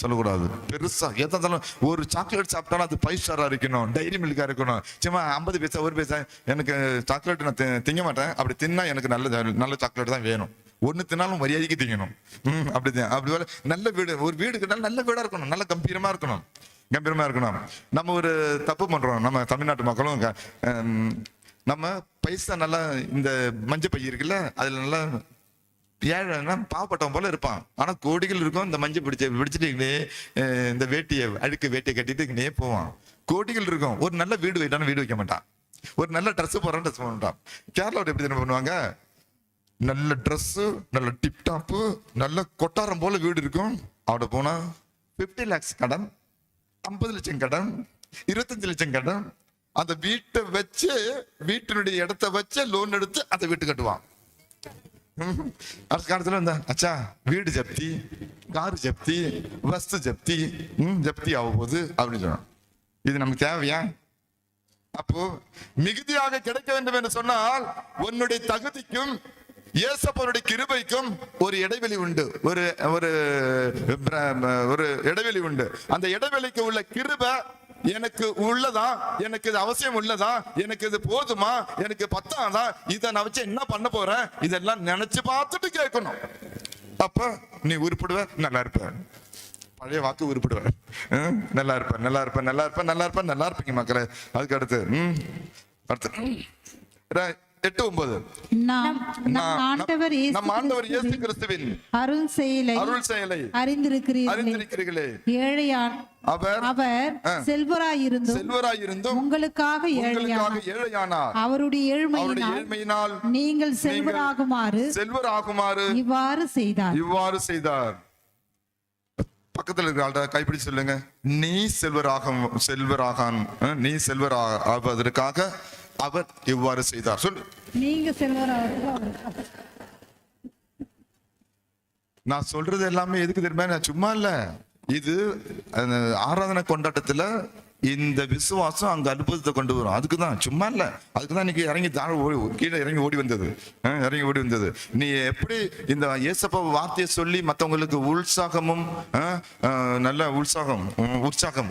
சொல்லக்கூடாது. பெருசா எதாலும் ஒரு சாக்லேட் சாப்பிட்டாலும் அது 5 ஸ்டாரா இருக்கணும், டைரி மில்கா இருக்கணும். சும்மா 50 பைசா 1 பைசா எனக்கு சாக்லேட் நான் திங்க மாட்டேன். அப்படி தின்னா எனக்கு நல்ல சாக்லேட் தான் வேணும். ஒண்ணு தின்னாலும் மரியாதைக்கு திங்கணும். அப்படிதான். அப்படி நல்ல வீடு, ஒரு வீடு கிட்ட நல்ல வீடா இருக்கணும், நல்ல கம்பீரமா இருக்கணும். நம்ம ஒரு தப்பு பண்றோம், நம்ம தமிழ்நாட்டு மக்களும். நம்ம பைசா நல்லா, இந்த மஞ்சள் பை இருக்குல்ல, அதுல நல்லா ஏழை பாவப்பட்டவன் போல இருப்பான். ஆனா கோடிகள் இருக்கும். இந்த மஞ்சள் பிடிச்சிட்டு இந்த அழுக்கு வேட்டியை கட்டிட்டு போவான். கோடிகள் இருக்கும். ஒரு நல்ல வீடு வைக்க மாட்டான். ஒரு நல்ல ட்ரெஸ் போடுறான், ட்ரெஸ் போட மாட்டான். கேரளாவோட எப்படி தானே பண்ணுவாங்க? நல்ல ட்ரெஸ், நல்ல டிப்டாப்பு, நல்ல கொட்டாரம் போல வீடு இருக்கும். அவட போனா 50 lakhs கடன், 50 லட்சம் கடன், 25 லட்சம் கடன். அந்த வீட்டை வச்சு, வீட்டினுடைய இடத்தை வச்சு லோன் எடுத்து அந்த வீட்டு கட்டுவான். அடுத்த காலத்துல இருந்தா அச்சா வீடு ஜப்தி, கார் ஜப்தி, வஸ்து ஜப்தி, ஜப்தி ஆக போகுது அப்படின்னு சொன்னான். இது நமக்கு தேவையா? அப்போ மிகுதியாக கிடைக்க வேண்டும் என்று சொன்னால் உன்னுடைய தகுதிக்கும் இயேசப்பனுடைய கிருபைக்கும் ஒரு இடைவெளி உண்டு, ஒரு ஒரு ஒரு இடைவெளி உண்டு. அந்த இடைவெளிக்கு உள்ள கிருபை எனக்கு உள்ளதா, எனக்கு இது அவசியம் உள்ளதா, எனக்கு இது போதுமா, எனக்கு பத்தாதா, இதை நான் வச்சு என்ன பண்ண போறேன், இதெல்லாம் நினைச்சு பார்த்துட்டு கேட்கணும். அப்ப நீ உருப்படுவ, நல்லா இருப்ப. பழைய வாக்கு உருப்படுவ, நல்லா இருப்ப, நல்லா இருப்ப, நல்லா இருப்ப, நல்லா இருப்ப, நல்லா இருப்பீங்க மக்களே. அதுக்கு அடுத்து அடுத்து 8:9 நம் ஆண்டவர் இயேசு கிறிஸ்துவின் அருள் செயலை அறிந்திருக்கிறீர்களே. அவர் செல்வராயிருந்தும் உங்களுக்காக ஏழையானார். அவருடைய ஏழ்மையினால் நீங்கள் செல்வராகுமாறு இவ்வாறு செய்தார். பக்கத்தில் இருக்கிற ஆள்கிட்ட கைப்பிடி சொல்லுங்க, நீ செல்வராவதற்காக அவர் இவ்வாறு செய்தார். சொல்லு, நீங்க நான் சொல்றது எல்லாமே எதுக்கு தெரியுமா? நான் சும்மா இல்ல, இது ஆராதனை கொண்டாட்டத்துல இந்த விசுவாசம் அங்க அற்புதத்தை கொண்டு வரும். அதுக்குதான், சும்மா இல்ல. அதுக்குதான் இன்னைக்கு இறங்கி கீழே இறங்கி ஓடி வந்தது. நீ எப்படி இந்த இயேசப்பா வார்த்தையை சொல்லி மற்றவங்களுக்கு உற்சாகமும் நல்ல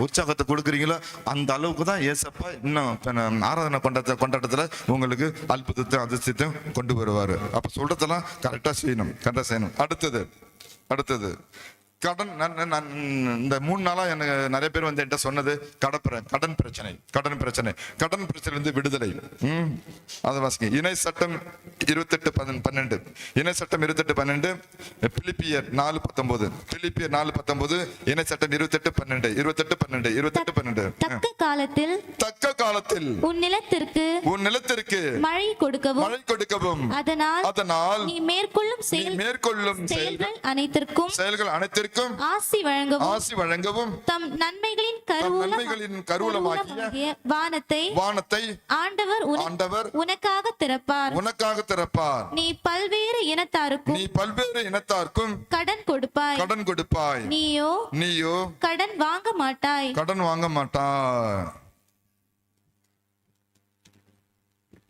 உற்சாகத்தை கொடுக்குறீங்களோ அந்த அளவுக்கு தான் இயேசப்பா இன்னும் ஆராதனை கொண்டாட்டத்துல உங்களுக்கு அற்புதத்தை அதிர்ஷ்டத்தையும் கொண்டு வருவாரு. அப்ப சொல்றதெல்லாம் கரெக்டா செய்யணும். அடுத்தது கடன். இந்த 3 நாளா எனக்கு நிறைய பேர் வந்து என்கிட்ட சொன்னது கடன் பிரச்சனை இருந்து விடுதலை. அதை வாசிங்க. இணை சட்டம் 28:12 இணை சட்டம் 28:12 பிலிப்பியர் 4:19 இணை சட்டம் 28:12 தக்க காலத்தில் உன் நிலத்திற்கு மழை கொடுக்கவும் அதனால் நீ மேற்கொள்ளும் செயல்கள் அனைத்திற்கும் ஆசி வழங்கவும் தம் நன்மைகளின் கருவூலமாகிய வானத்தை ஆண்டவர் உனக்காக திறப்பார். நீ பல்வேறு இனத்தாருக்கும் கடன் கொடுப்பாய். நீயோ கடன் வாங்க மாட்டாய்.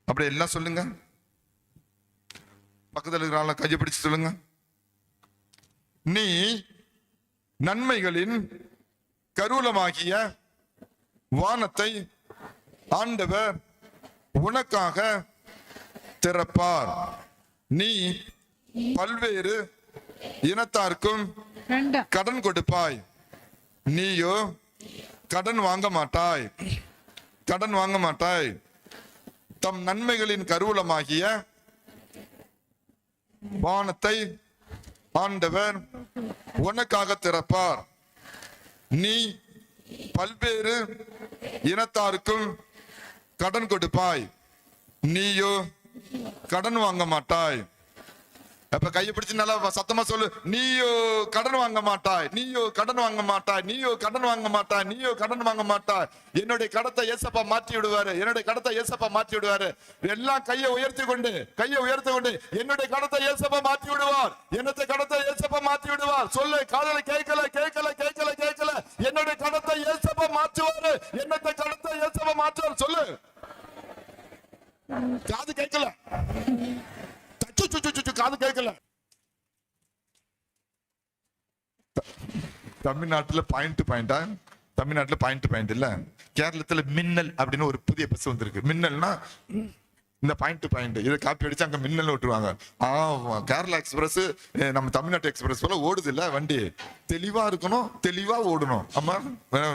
அப்படி எல்லாம் சொல்லுங்க. பக்கத்தில் இருக்கிற கையை பிடிச்சு சொல்லுங்க, நீ நன்மைகளின் கருவூலமாகிய வானத்தை ஆண்டவர் உனக்காக திறப்பார். நீ பல்வேறு இனத்தாருக்கும் கடன் கொடுப்பாய். நீயோ கடன் வாங்க மாட்டாய். தம் நன்மைகளின் கருவூலமாகிய வானத்தை ஆண்டவர் உனக்காக திறப்பார். நீ பல்வேறு இனத்தாருக்கும் கடன் கொடுப்பாய். நீயோ கடன் வாங்க மாட்டாய். அப்ப கையை பிடிச்சு நல்லா சத்தமா சொல்லு, நீயோ கடன் வாங்க மாட்டாய். என்னுடைய கடத்தை ஏசப்பா மாற்றி விடுவாரு. எல்லாம் கையை உயர்த்தி கொண்டு என்னுடைய கடத்தை ஏசப்பா மாற்றி விடுவார். சொல்லு, காதல கேட்கல. என்னுடைய கடத்தை ஏசப்பா மாற்றுவாரு. சொல்லு, காது கேட்கல, காது கேட்கல. தமிழ்நாட்டுல பாயிண்ட் இல்ல, கேரளத்துல மின்னல் அப்படின்னு ஒரு புதிய பஸ் வந்திருக்கு. மின்னல்னா இந்த பாயிண்ட் இதை காப்பி அடிச்சு அங்க மின்னல் விட்டுருவாங்க. கேரளா எக்ஸ்பிரஸ் நம்ம தமிழ்நாட்டு எக்ஸ்பிரஸ் போல ஓடுது இல்ல வண்டி. தெளிவா இருக்கணும், தெளிவா ஓடணும். ஆமா,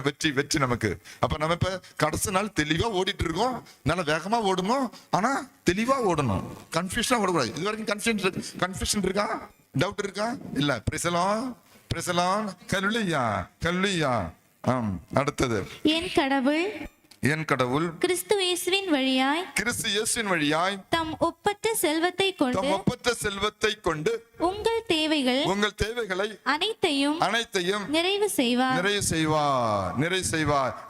வெற்றி நமக்கு. அப்ப நம்ம இப்ப கடைசி நாள் தெளிவா ஓடிட்டு இருக்கோம். நல்ல வேகமா ஓடணும், ஆனா தெளிவா ஓடணும். கன்ஃபியூஷனா ஓடக்கூடாது. இது வரைக்கும் கன்ஃபியூஷன் இருக்கா? டவுட் இருக்கா? இல்ல. பிரசலான் கல்லுயா. அடுத்தது, என் கடவுள் கிறிஸ்து இயேசுவின் வழியாய் தம் ஒப்பற்ற செல்வத்தை கொண்டு உங்கள் தேவைகளை அனைத்தையும் நிறைவு செய்வார்.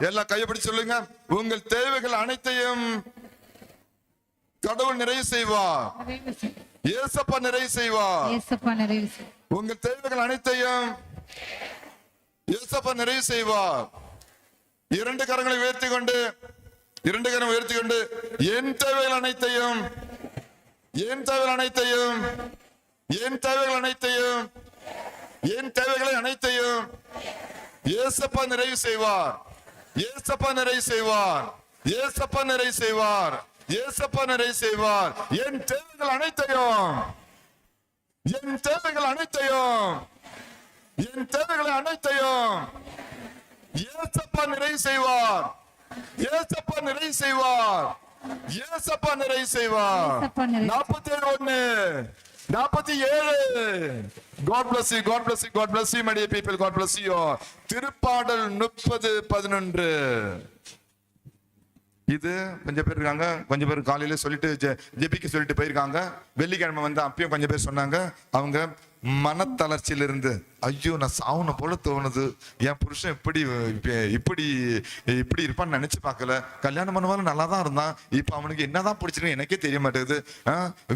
எல்லாம் கையப்படி சொல்லுங்க, உங்கள் தேவைகள் அனைத்தையும் கடவுள் நிறைவு செய்வார். ஏசப்பா நிறைவு செய்வார். ஏசப்பா நிறைவு செய். உங்கள் தேவைகள் அனைத்தையும் ஏசப்பா நிறைவு செய்வார். இரண்டு கரங்களை உயர்த்தி கொண்டு என் தேவைகள் அனைத்தையும் என் தேவைகளை அனைத்தையும் ஏசப்பா நிறைவு செய்வார். ஏசப்பா நிறைவு செய்வார். ஏசப்பா நிறைவு செய்வார். ஏசப்பா நிறைவு செய்வார். என் தேவைகள் அனைத்தையும் என் தேவைகள் அனைத்தையும் ஏசப்பா நிறைவு செய்வார். ஏசப்பா நிறைவு செய்வார். ஏசப்பா நிறைவு செய்வார். 47 God bless you, God bless you, God bless you, my dear people, God bless you. திருப்பாடல் 30:11. இது கொஞ்சம் பேர் இருக்காங்க, கொஞ்சம் பேர் காலையில சொல்லிட்டு ஜெபிக்க சொல்லிட்டு போயிருக்காங்க. வெள்ளிக்கிழமை வந்து அப்பயும் கொஞ்சம் பேர் சொன்னாங்க, அவங்க மனத்தளர்ச்சியிலிருந்து ஐயோ நான் சாவன போல தோணுது, என் புருஷன் இப்படி இருப்பான்னு நினைச்சு பார்க்கல, கல்யாணம் பண்ணுவாலும் நல்லா தான் இருந்தான், இப்ப அவனுக்கு என்னதான் பிடிச்சிருக்கு எனக்கே தெரிய மாட்டேங்குது,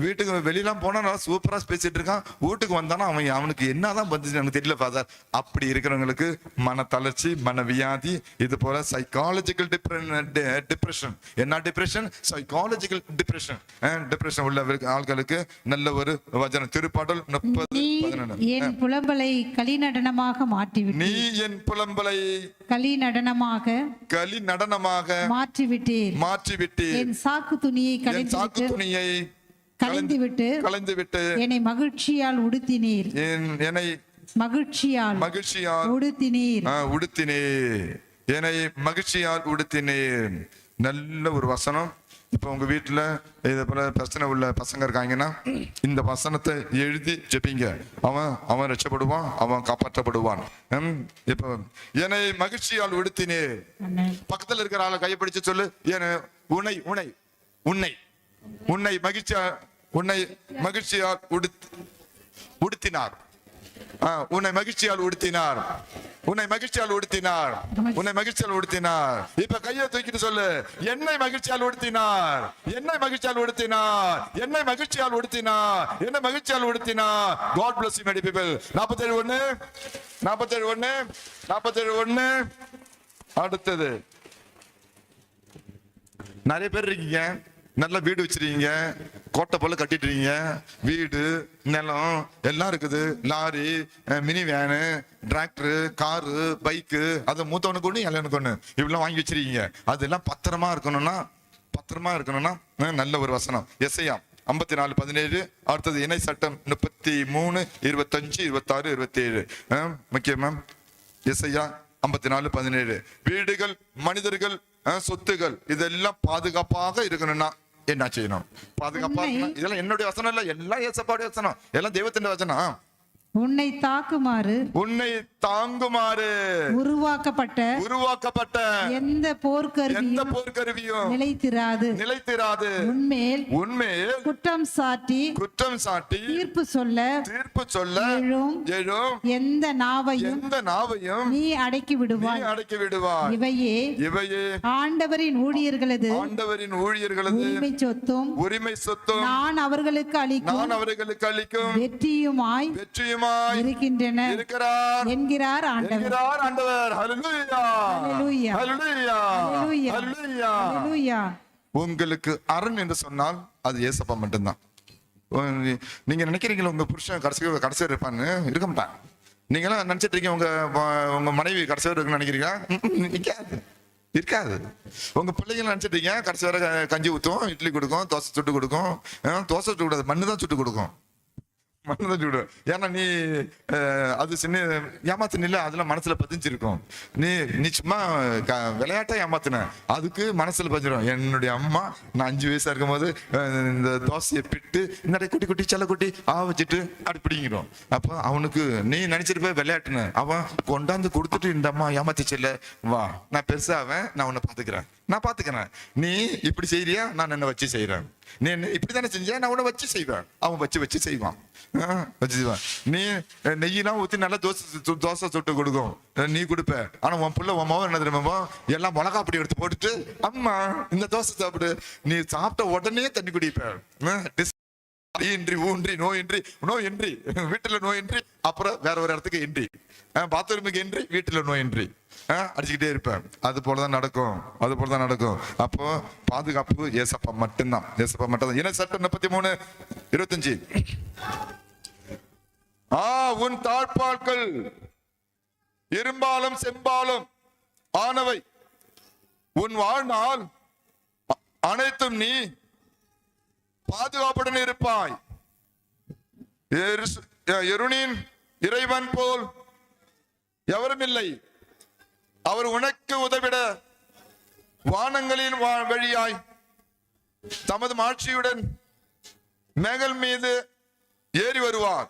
வீட்டுக்கு வெளியெல்லாம் போனா நல்லா சூப்பரா பேசிட்டு இருக்கான், வீட்டுக்கு வந்தானா அவனுக்கு என்னதான் வந்துச்சு எனக்கு தெரியல ஃபாதர். அப்படி இருக்கிறவங்களுக்கு மனத்தளர்ச்சி, மனவியாதி, இது போல சைக்காலஜிக்கல் டிப்ரெஷன், என்ன டிப்ரெஷன், சைக்காலஜிக்கல் டிப்ரெஷன் உள்ள ஆட்களுக்கு நல்ல ஒரு வசனம். திருப்பாடல் 30:11. என் புலம்பலை களி நடனமாக மாற்றிவிட்டீர். நீ என் புலம்பலை களி நடனமாக மாற்றிவிட்டீர். என் சாக்கு துணியை களைந்துவிட்டு என்னை மகிழ்ச்சியால் உடுத்தினீர். என்னை மகிழ்ச்சியால் உடுத்தினீர். நல்ல ஒரு வசனம். இப்ப உங்க வீட்டுல இதை போல பிரச்சனை உள்ள பசங்க இருக்காங்கன்னா இந்த வசனத்தை எழுதி ஜெபிங்க. அவன் ரட்சப்படுவான், அவன் காப்பாற்றப்படுவான். இப்ப என்னை மகிழ்ச்சியால் உடுத்தினே. பக்கத்துல இருக்கிற ஆளை கைப்பிடிச்சு சொல்லு, உன்னை மகிழ்ச்சியால் உடுத்தினார். உன்னை மகிழ்ச்சியால் உடுத்தினார். இப்ப கையை தூக்கிட்டு சொல்லு, என்னை மகிழ்ச்சியால் உடுத்தினார். God bless you, my people. 47:1. அடுத்தது, நிறைய பேர் இருக்கீங்க, நல்ல வீடு வச்சிருக்கீங்க, கோட்டை போல கட்டிட்டு இருக்கீங்க, வீடு நிலம் எல்லாம் இருக்குது, lorry, mini van, tractor, car, bike, அது மூத்தவனுக்கு ஒண்ணு இளையனுக்கு ஒண்ணு இப்படிலாம் வாங்கி வச்சிருக்கீங்க. அதெல்லாம் பத்திரமா இருக்கணும்னா நல்ல ஒரு வசனம். எஸ்ஐயா 54:17. அடுத்தது இணை சட்டம் 33, 25, 26, 27. முக்கியமா எஸ்ஐயா 54:17. வீடுகள், மனிதர்கள், சொத்துகள் இதெல்லாம் பாதுகாப்பாக இருக்கணும்னா என்ன செய்யணும்? பாதுகாப்பா, இதெல்லாம் என்னுடைய வசனம் இல்ல, எல்லாம் ஏசப்பாவுடைய வசனம், எல்லாம் தெய்வத்தின் வசனம். உன்னை தாங்குமாறு உருவாக்கப்பட்ட எந்த போர்க்கருவியும் நிலைத்திராது. உன்மேல் குற்றம் சாட்டி தீர்ப்பு சொல்ல எழும் எந்த நாவையும் நீ அடக்கி விடுவாய். இவையே ஆண்டவரின் ஊழியர்களது உரிமை சொத்தும் நான் அவர்களுக்கு அளிக்கும் வெற்றியுமாய் இருக்கின்றன என்கிறார் ஆண்டவர். உங்களுக்கு அரண் என்று சொன்னால் அது ஏசப்பா மட்டும்தான். நீங்க நினைக்கிறீங்களா உங்க புருஷன் கடைசி இருப்பான்னு? இருக்க மாட்டான். நீங்க எல்லாம் நினைச்சிட்டு இருக்கீங்க உங்க மனைவி கடைசி இருக்குன்னு நினைக்கிறீங்க? இருக்காது. உங்க பிள்ளைங்க நினைச்சிட்டு இருக்கீங்க கடைசி வரை கஞ்சி ஊத்தும், இட்லி கொடுக்கும், தோசை சுட்டு கொடுக்கும். தோசை சுட்டு கூடாது, மண்ணு தான் சுட்டு கொடுக்கும். ஏன்னா நீ அது சின்ன ஏமாத்தின, அதுல மனசுல பதிஞ்சிருக்கும். நீ சும்மா விளையாட்டா ஏமாத்தின, அதுக்கு மனசுல பதிஞ்சிடும். என்னுடைய அம்மா நான் 5 வயசா இருக்கும் போது இந்த தோசையை பிட்டு இந்த குட்டி செல்ல குட்டி வச்சுட்டு அப்படி பிடிங்கிறோம். அப்போ அவனுக்கு நீ நினைச்சிருப்ப விளையாட்டுன்னு, அவன் கொண்டாந்து கொடுத்துட்டு இந்த அம்மா ஏமாத்திச்சல, வா நான் பெருசாவேன், நான் உன்னை பாத்துக்கிறேன், நீ இப்படி செய்யறியா, நான் என்ன வச்சு செய்யறேன், நீ என்ன இப்படித்தானே செஞ்ச, நான் உன்னை வச்சு செய்வேன். அவன் வச்சு செய்வான். நீ நெய்யெல்லாம் ஊத்தி நல்லா தோசை சுட்டு கொடுக்கும், நீ கொடுப்ப. ஆனா உன் புள்ள உன் மாவன் என்ன தெரியுமா, எல்லாம் மிளகா அப்படி எடுத்து போட்டுட்டு அம்மா இந்த தோசை சாப்பிடு, நீ சாப்பிட்ட உடனே தண்ணி குடிப்ப. இன்றி ஊன்றி நோய் இன்றி வீட்டுல நோய் இன்றி, அப்புறம் வேற ஒரு இடத்துக்கு இன்றி, பாத்ரூமுக்கு இன்றி, வீட்டுல நோய் இன்றி அடிச்சுக்கிட்டே இருப்பேன். அது போலதான் நடக்கும். அப்போ பாதுகாப்பு ஏசப்பா மட்டும்தான். என்ன சட்டம் 33:25, உன் தாழ்பால்கள் இரும்பாலும் செம்பாலும் ஆனவை, உன் வாழ்நாள் அனைத்தும் நீ பாதுகாப்புடன் இருப்பாய். எருனின் இறைவன் போல் எவரும் இல்லை, அவர் உனக்கு உதவிட வானங்களின் வழியாய் தமது மாட்சியுடன் மேகல் மீது ஏறி வருவார்.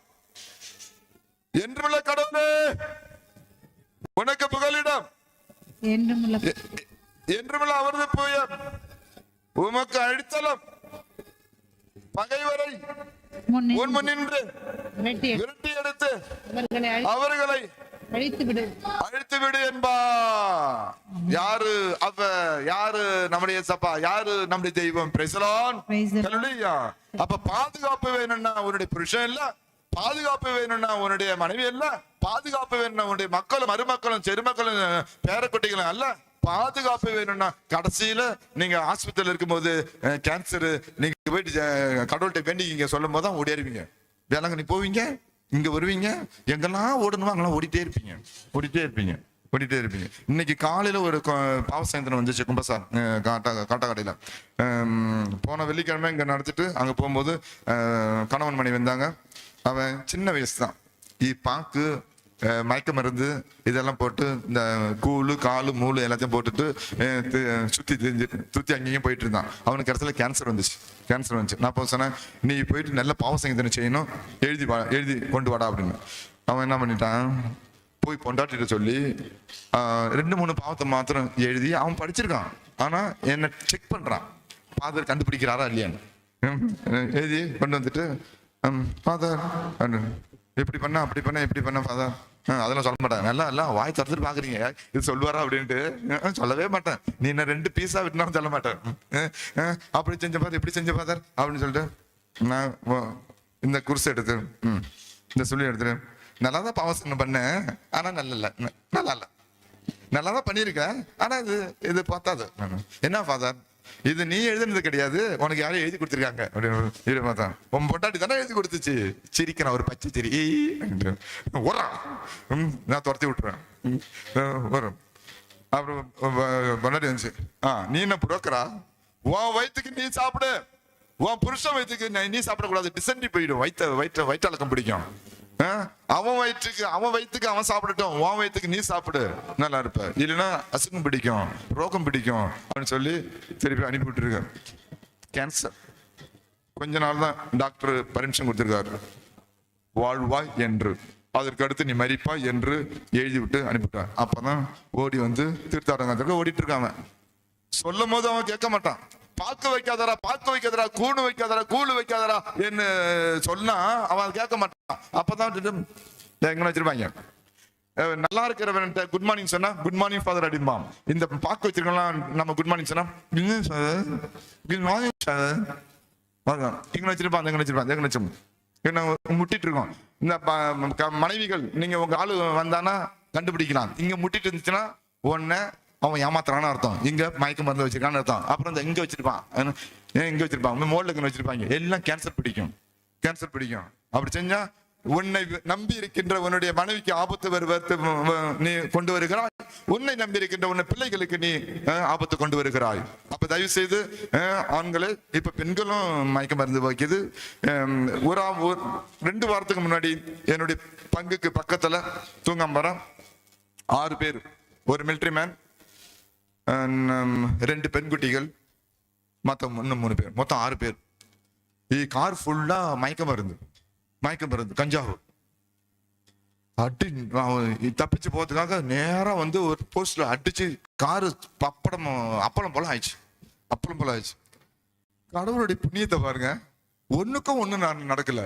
என்றுமுள்ள கடவுளே உனக்கு புகலிடம், என்றுமுள்ள அவரது புயல் உமக்கு அழித்தலம். பகைவரை உன் முன்னின்று விரட்டி எடுத்து அவர்களை அழித்து விடு என்பா. யாரு நம்முடைய சப்பா, யாரு நம்முடைய தெய்வம்? அப்ப பாதுகாப்பு வேணும்னா உன்னுடைய புருஷன் இல்ல, பாதுகாப்பு வேணும்னா உன்னுடைய மனைவி இல்ல, பாதுகாப்பு வேணும்னா உன்னுடைய மக்களும் மருமக்களும் செருமக்களும் பேரக்குட்டிகளும் அல்ல. பாதுகாப்பு வேணும்னா கடைசியில நீங்க ஆஸ்பத்திரியில இருக்கும்போது கேன்சர், நீங்க போயிட்டு கடவுள்கிட்ட வேண்டிங்க சொல்லும் போது தான் ஓடிடுவீங்க. வேளாங்கண்ணி போவீங்க, இங்க வருவீங்க, எங்கெல்லாம் ஓடணுமோ அங்கெல்லாம் ஓடிட்டே இருப்பீங்க. இன்னைக்கு காலையில ஒரு பாவசாயந்தனம் வந்துச்சு கும்பசார் காட்டாக்கடையில. போன வெள்ளிக்கிழமை இங்க நடத்திட்டு அங்க போகும்போது கணவன் மனைவி வந்தாங்க. அவன் சின்ன வயசு தான், பாக்கு மயக்க மருந்து இதெல்லாம் போட்டு இந்த கூழு காலு மூளு எல்லாத்தையும் போட்டுட்டு சுத்தி அங்கேயும் போயிட்டு இருந்தான். அவனுக்கு இடத்துல கேன்சர் வந்துச்சு. நான் இப்போ சொன்னேன், நீ போயிட்டு நல்ல பாவசங்கீதனை செய்யணும், எழுதி கொண்டு வாடா அப்படின்னு. அவன் என்ன பண்ணிட்டான், போய் பொண்டாட்டிட்ட சொல்லி 2-3 பாவத்தை மாத்திரம் எழுதி அவன் படிச்சிருக்கான். ஆனா என்ன செக் பண்றான், ஃபாதர் கண்டுபிடிக்கிறாரா இல்லையான்னு. எழுதி கொண்டு வந்துட்டு, ஃபாதர் இப்படி பண்ண அப்படி பண்ண இப்படி பண்ண ஃபாதர், அதெல்லாம் சொல்ல மாட்டேன். நல்லா வாய் திறந்துட்டு பாக்குறீங்க, இது சொல்லுவாரா அப்படின்ட்டு சொல்லவே மாட்டேன். நீ என்ன 2 பீஸா விட்டுனாலும் சொல்ல மாட்டேன். அப்படி செஞ்ச ஃபாதர் இப்படி செஞ்ச ஃபாதர் அப்படின்னு சொல்லிட்டு நான் இந்த குர்ஸ் எடுத்து இந்த சொல்லி எடுத்துட்டு, நல்லாதான் பாவசனம் பண்ணேன், ஆனா நல்லாதான் பண்ணிருக்கேன், ஆனா இது பார்த்தாது. என்ன ஃபாதர், இது நீ எழுதுனது கிடையாது, உனக்கு யாரும் எழுதி கொடுத்துருக்காங்க அப்படின்னு பார்த்தா. உன் பொட்டாட்டி தானே எழுதி கொடுத்துச்சு. சிரிக்கிறான் ஒரு பச்சை சிரி. நான் துரத்தி விட்டுறேன். வரும் அப்புறம் பொண்டாட்டி வந்துச்சு, நீ என்ன புரோக்கரா, உன் வயிற்றுக்கு நீ சாப்பிடு, உன் புருஷன் வயிற்றுக்கு நீ சாப்பிடக்கூடாது, டிசென்ட்ரி போயிடும், வயிற்றழக்கம் பிடிக்கும். அவன் வயிற்றுக்கு அவன் சாப்பிடட்டும், உன் வயிற்றுக்கு நீ சாப்பிடு, நல்லா இருப்ப. இல்லைன்னா அசுகம் பிடிக்கும், ரோகம் பிடிக்கும் அப்படின்னு சொல்லி திருப்பி அனுப்பி விட்டுருக்க. கேன்சர் கொஞ்ச நாள் தான் டாக்டர் பர்மிஷன் கொடுத்திருக்காரு. வாழ்வாய் என்று, அதற்கு அடுத்து நீ மரிப்பாய் என்று எழுதி விட்டு அனுப்பிவிட்டார். அப்பதான் ஓடி வந்து தீர்த்தாடங்க ஓடிட்டு இருக்காங்க. சொல்லும் போது அவன் கேட்க மாட்டான். பாக்கு வைக்காதரா, கூணு வைக்காதரா என்று சொன்னா அவன் கேட்க மாட்டான். அப்பதான் எங்க வச்சிருப்பாங்க, நல்லா இருக்கிறவன் குட் மார்னிங் சொன்னா குட் மார்னிங் ஃபாதர் அப்படின்பான். இந்த பாக்கு வச்சிருக்கலாம் நம்ம குட் மார்னிங் சொன்னா குட் மார்னிங் சார் இங்க வச்சிருப்பான். முட்டிட்டு இருக்கோம். இந்த மனைவிகள், நீங்க உங்க ஆளு வந்தானா கண்டுபிடிக்கலாம். இங்க முட்டிட்டு இருந்துச்சுன்னா ஒன்னு அவன் ஏமாத்துறான்னு அர்த்தம், இங்க மயக்க மருந்து வச்சிருக்கான்னு அர்த்தம். அப்புறம் இந்த இங்க வச்சிருப்பான் மோல்ல வச்சிருப்பாங்க. எல்லாம் கேன்சர் பிடிக்கும். அப்படி செஞ்சா உன்னை நம்பி இருக்கின்ற உன்னுடைய மனைவிக்கு ஆபத்து நீ கொண்டு வருகிறாய், உன்னை நம்பி இருக்கின்ற உன்னை பிள்ளைகளுக்கு நீ ஆபத்து கொண்டு வருகிறாய். அப்ப தயவு செய்து ஆண்களே, இப்ப பெண்களும் மயக்க மருந்து வைக்குது. 2 வாரத்துக்கு முன்னாடி என்னுடைய பங்குக்கு பக்கத்துல தூங்காம்பரம் 6 பேர், ஒரு மிலிட்டரி மேன், 2 பெண்குட்டிகள், மொத்தம் 3 பேர், மொத்தம் 6 பேர். கார் ஃபுல்லா மயக்க மருந்து கஞ்சாவு அடி தப்பிச்சு போறதுக்காக நேரா வந்து ஒரு போஸ்ட்ல அடிச்சு காரு அப்பளம் போல ஆயிடுச்சு. கடவுளுடைய புண்ணியத்தை பாருங்க, ஒண்ணுக்கும் ஒண்ணு நடக்கல.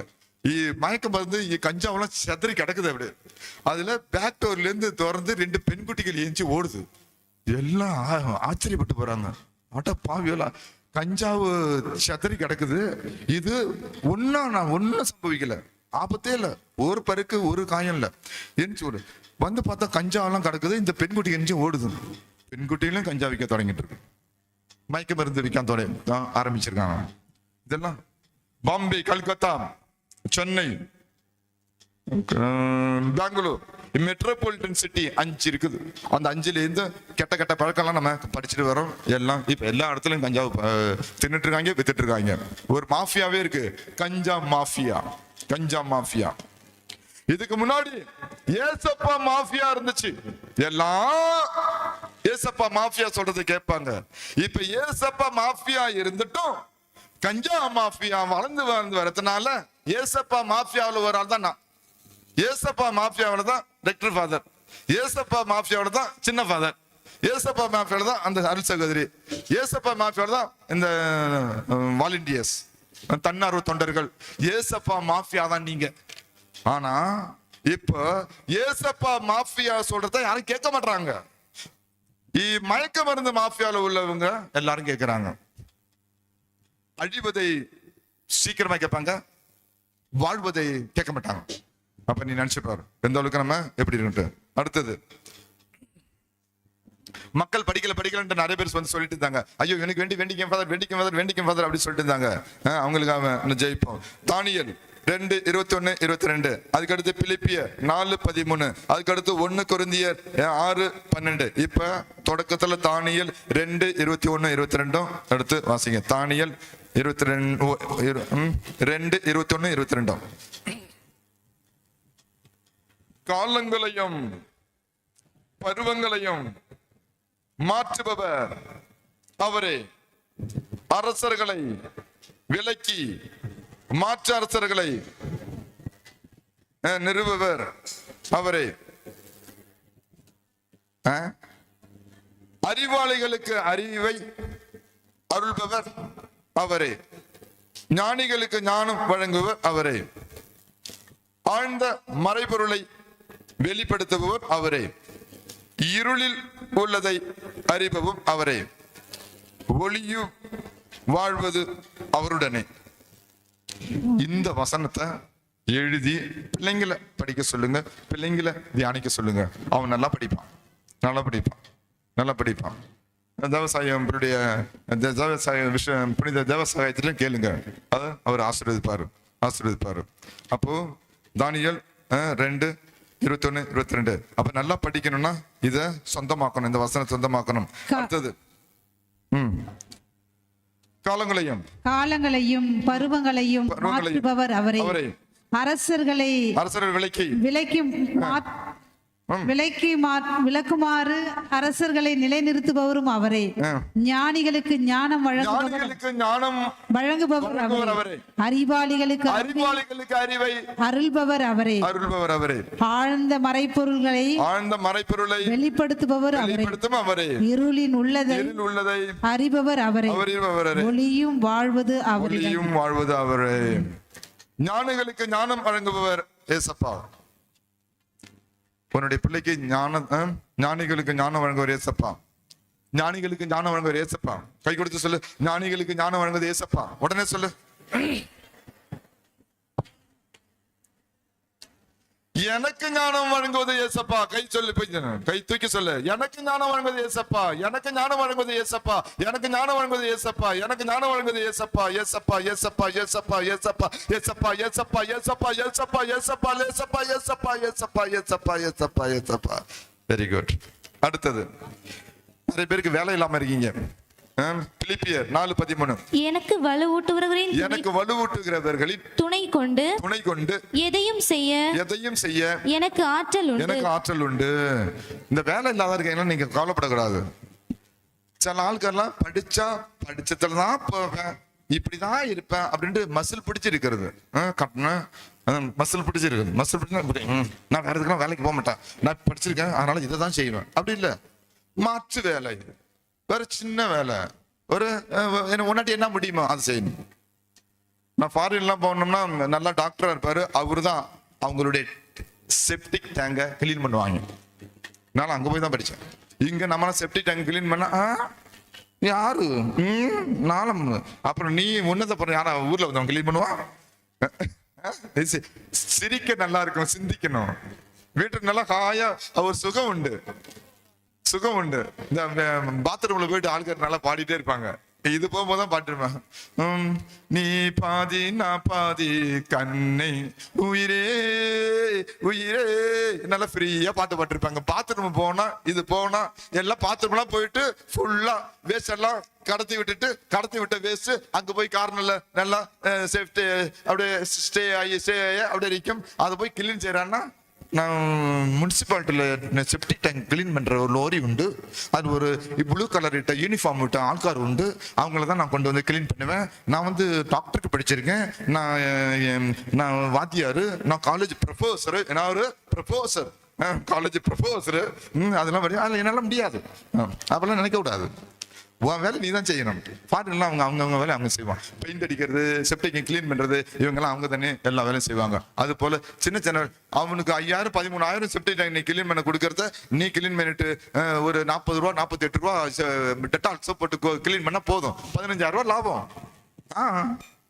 மயக்க மருந்து கஞ்சாவெல்லாம் செதறி கிடக்குது. அப்படி அதுல பேக் டோர்ல இருந்து திறந்து 2 பெண்குட்டிகள் ஏஞ்சி ஓடுது. எல்லாம் ஆச்சரியப்பட்டு போறாங்க. பாவியலா கஞ்சாவு சதறி கிடக்குது. இது ஒன்னும் சம்பவிக்கல, ஆபத்தே இல்ல, ஒரு பருக்கு ஒரு காயம் இல்ல. எரிஞ்சு ஒரு வந்து பார்த்தா கஞ்சாவெல்லாம் கிடக்குது. இந்த பெண்குட்டி எரிஞ்சு ஓடுது. பெண்குட்டியிலும் கஞ்சா விற்க தொடங்கிட்டு இருக்கு, மயக்க மருந்து விற்க ஆரம்பிச்சிருக்காங்க. இதெல்லாம் பாம்பே, கல்கத்தா, சென்னை, பெங்களூர், மெட்ரோபாலிட்டன் சிட்டி 5 இருக்குது. அந்த 5ல இருந்து கெட்ட கெட்ட பழக்கம்லாம் நம்ம படிச்சுட்டு வரோம். எல்லாம் இப்ப எல்லா இடத்துலயும் கஞ்சா தின்னுட்டு இருக்காங்க, வித்துட்டு இருக்காங்க. ஒரு மாஃபியாவே இருக்கு, கஞ்சா மாஃபியா. கஞ்சா மாஃபியா. இதுக்கு முன்னாடி ஏசப்பா மாஃபியா இருந்துச்சு. எல்லாம் ஏசப்பா மாஃபியா சொல்றது கேட்பாங்க. இப்ப ஏசப்பா மாஃபியா இருந்துட்டும் கஞ்சா மாஃபியா வளர்ந்து வரதுனால ஏசப்பா மாஃபியாவில் ஒரு ஆள் தான் நான். ஏசப்பா மாஃபியாவோட தான் டாக்டர் ஃபாதர், ஏசப்பா மாஃபியாவோட தான் சின்ன ஃபாதர், ஏசப்பா மாஃபியாவோட தான் அந்த அருள் சகோதரி, ஏசப்பா மாஃபியாவோட தான் இந்த வாலண்டியர்ஸ், தன்னார்வ தொண்டர்கள். ஏசப்பா மாஃபியா தான் நீங்க. ஆனா இப்ப ஏசப்பா மாஃபியா சொல்றத யாரும் கேட்க மாட்டாங்க. மயக்க மருந்து மாஃபியால உள்ளவங்க எல்லாரும் கேட்கிறாங்க. அழிவதை சீக்கிரமா கேட்பாங்க, வாழ்வதை கேட்க மாட்டாங்க. அப்ப நீ நினைச்சுப்பாரு எந்த அளவுக்கு நம்ம எப்படி இருக்கு. அடுத்தது, மக்கள் படிக்கல நிறைய பேர் வந்து சொல்லிட்டு இருந்தாங்க, ஐயோ எனக்கு வேண்டிக்கும் ஃபாதர் அப்படி சொல்லிட்டு இருந்தாங்க. அவங்களுக்கு அவன் ஜெயிப்போம். தானியேல் 2:21-22, அதுக்கடுத்து பிலிப்பியர் 4:13, அதுக்கடுத்து 1 கொரிந்தியர் 6:12. இப்ப தொடக்கத்துல தானியேல் 2:21-22 அடுத்து வாசிங்க. தானியேல் 2:21-22. காலங்களையும் பருவங்களையும் மாற்றுபவர் அவரே, அரசர்களை விலக்கி மாற்று அரசர்களை நிறுவுவர் அவரே, அறிவாளிகளுக்கு அறிவை அருள்பவர் அவரே, ஞானிகளுக்கு ஞானம் வழங்குவர் அவரே, ஆழ்ந்த மறைபொருளை வெளிப்படுத்துபவர் அவரே, இருளில் உள்ளதை அறிபவும் அவரே, ஒளியும் வாழ்வது அவருடனே. இந்த வசனத்தை எழுதி பிள்ளைங்களை படிக்க சொல்லுங்க, பிள்ளைங்களை தியானிக்க சொல்லுங்க. அவன் நல்லா படிப்பான். தேவசாயம் விஷயம் புனித தேவசாயத்திலும் கேளுங்க, அதை அவர் ஆசீர்வதிப்பாரு. அப்போ தானியேல் 2:21-22. அப்ப நல்லா படிக்கணும்னா இத சொந்தமாக்கணும், இந்த வசனத்தை சொந்தமாக்கணும். அடுத்தது, காலங்களையும் பருவங்களையும் மாற்றுபவர் அவரே, அரசர்களை விளக்குமாறு அரசர்களை நிலைநிறுத்துபவரும் அவரே, ஞானிகளுக்கு ஞானம் வழங்குபவர் அவரே, அறிவாளிகளுக்கு அறிவை அருள்பவர் அவரே, ஆழ்ந்த மறைப்பொருள்களை வெளிப்படுத்துபவர் அவரே, இருளின் உள்ளதை அறிபவர் அவரே, ஒளியும் வாழ்வது அவரே. ஞானிகளுக்கு ஞானம் வழங்குபவர் ஏசப்பா. உன்னுடைய பிள்ளைக்கு ஞானிகளுக்கு ஞானம் வழங்குவர் ஏசப்பா. ஞானிகளுக்கு ஞானம் வழங்குவர் ஏசப்பா. கை கொடுத்து சொல்லு, ஞானிகளுக்கு ஞானம் வழங்குவது ஏசப்பா. உடனே சொல்லு, எனக்கு ஞானம் வழங்குவது ஏசப்பா. கை சொல்லு, கை தூக்கி சொல்லு, எனக்கு ஞானம் வழங்குவது ஏசப்பா, எனக்கு ஞானம் வழங்குவது ஏசப்பா, எனக்கு ஞானம் வழங்குவது ஏசப்பா, எனக்கு ஞானம் வழங்குவது ஏசப்பா. ஏசப்பா ஏசப்பா ஏசப்பா ஏசப்பா ஏசப்பா ஏசப்பா ஏசப்பா ஏசப்பா ஏசப்பா ஏசப்பா ஏசப்பா ஏசப்பா ஏசப்பா ஏசப்பா ஏசப்பா. Very good. அடுத்தது, நிறைய பேருக்கு வேலை இல்லாம இருக்கீங்க. பிலிப்பியர் 4:13, எனக்கு வலுவூட்டுகிறவர்களின் துணை கொண்டு எதையும் செய்ய எனக்கு ஆற்றல் உண்டு. இந்த வேலை இல்லாத இருக்கீங்கன்னா நீங்க கவலைப்படக்கூடாது. சில ஆட்கள்லாம் படிச்சதுலதான் போவேன், இப்படிதான் இருப்பேன் அப்படின்ட்டு மசில் பிடிச்சிருக்கிறது. மசில் பிடிச்சிருக்குது. நான் வேற எதுக்கெல்லாம் வேலைக்கு போக மாட்டேன், நான் படிச்சிருக்கேன் அதனால இதை தான் செய்வேன். அப்படி இல்லை, மாற்று வேலை, வேற சின்ன வேலை, ஒரு உன்னாட்டி என்ன முடியுமோ அதை செய்யணும். நான் ஃபாரின்லாம் போனோம்னா நல்லா டாக்டரா இருப்பாரு, அவரு தான் அவங்களுடைய செப்டிக் டேங்கை கிளீன் பண்ணுவாங்க. நான் அங்க போய் தான் படிச்சேன். இங்க நம்ம செப்டிக் டேங்க் கிளீன் பண்ணா யாரு நானும். அப்புறம் நீ உன்னத பண்ண யாரா ஊர்ல வந்தவன் கிளீன் பண்ணுவான்? சிரிக்க நல்லா இருக்கும், சிந்திக்கணும். வீட்டுக்கு நல்லா ஹாயா ஒரு சுகம் உண்டு, சுகம் உண்டு. இந்த பாத்ரூம்ல போயிட்டு ஆட்கள் நல்லா பாடிட்டே இருப்பாங்க. இது போகும்போதுதான் பாட்டுருப்பேன். நீ பாதி நான் பாதி கண்ணை உயிரே உயிரே, நல்லா ஃப்ரீயா பாட்டு பாட்டுருப்பாங்க. பாத்ரூம் போனா இது போனா எல்லாம் பாத்ரூம் எல்லாம் போயிட்டு ஃபுல்லா வேஸ்ட் எல்லாம் கடத்தி விட்ட வேஸ்ட் அங்க போய் கார்னர்ல நல்லா சேஃப்டி அப்படியே ஸ்டே ஆகி அப்படியே இருக்கும். அதை போய் கிளீன் செய்யறான்னா, நான் முனிசிபாலிட்டியில செப்டிக் டேங்க் கிளீன் பண்ற ஒரு லோரி உண்டு. அது ஒரு ப்ளூ கலர் இட்ட யூனிஃபார்ம் விட்ட ஆள்கார் உண்டு. அவங்கள தான் நான் கொண்டு வந்து கிளீன் பண்ணுவேன். நான் வந்து டாக்டருக்கு படிச்சிருக்கேன். நான் வாத்தியாரு, நான் காலேஜ் ப்ரொஃபஸரு, நான் ஒரு ப்ரொஃபஸர், காலேஜ் ப்ரொஃபஸரு. அதெல்லாம் அதில் என்னால் முடியாது. அப்பெல்லாம் நினைக்க கூடாது. உன் வேலை நீ தான் செய்யணும். பாட்டுலாம் அவங்க வேலை அவங்க செய்வாங்க. பெயிண்ட் அடிக்கிறது, செப்டிக் கிளீன் பண்றது, இவங்கெல்லாம் அவங்க தானே எல்லா வேலையும் செய்வாங்க. அது போல சின்ன அவனுக்கு 5000 13,000 செப்டிக் டேங்க் நீ கிளீன் பண்ண கொடுக்கறத நீ கிளீன் பண்ணிட்டு ஒரு 40 ரூபா 48 ரூபா டெட்டால் சோப் போட்டு கிளீன் பண்ணா போதும், 15,000 ரூபா லாபம்.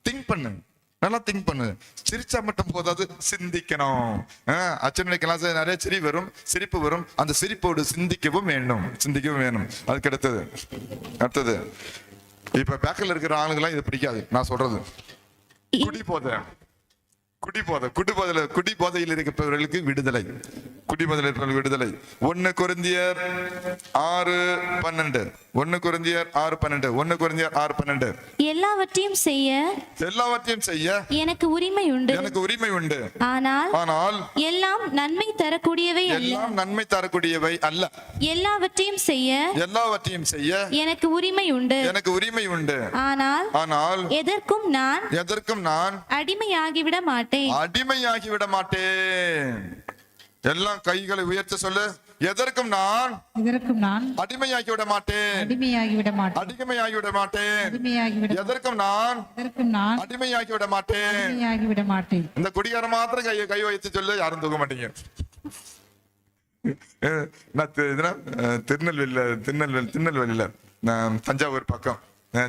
திங்க் பண்ணு, நல்லா திங்க் பண்ணு. சிரிச்சா மட்டும் போதாது, சிந்திக்கணும். அச்சனைக்கெல்லாம் நிறைய சிரிப்பு வரும். அந்த சிரிப்போடு சிந்திக்கவும் வேணும். அதுக்கு அடுத்தது இப்ப பேக்கர்ல இருக்கிற ஆளுங்கெல்லாம் இது பிடிக்காது நான் சொல்றது. குடி போதையில் இருப்பவர்களுக்கு விடுதலை. குடிபோதையில் இருப்பவர்களுக்கு விடுதலை. 1 கொரிந்தியர் 6:12. 1 கொரிந்தியர் 6:12. எல்லாவற்றையும் செய்ய எனக்கு உரிமை உண்டு. ஆனால் எல்லாம் நன்மை தரக்கூடியவை அல்ல. எல்லாவற்றையும் செய்ய எனக்கு உரிமை உண்டு. ஆனால் எதற்கும் நான் அடிமையாகிவிட மாட்டேன். எல்லாம் கைகளை உயர்த்த சொல்லு. எதற்கும் நான் அடிமையாகி விட மாட்டேன். எதற்கும் நான் அடிமையாகி விட மாட்டேன். இந்த குடிகார மாத்திரம் கை வைத்து சொல்லு, யாரும் தூக்க மாட்டீங்க. நான் திருநெல்வேலியில தஞ்சாவூர் பக்கம்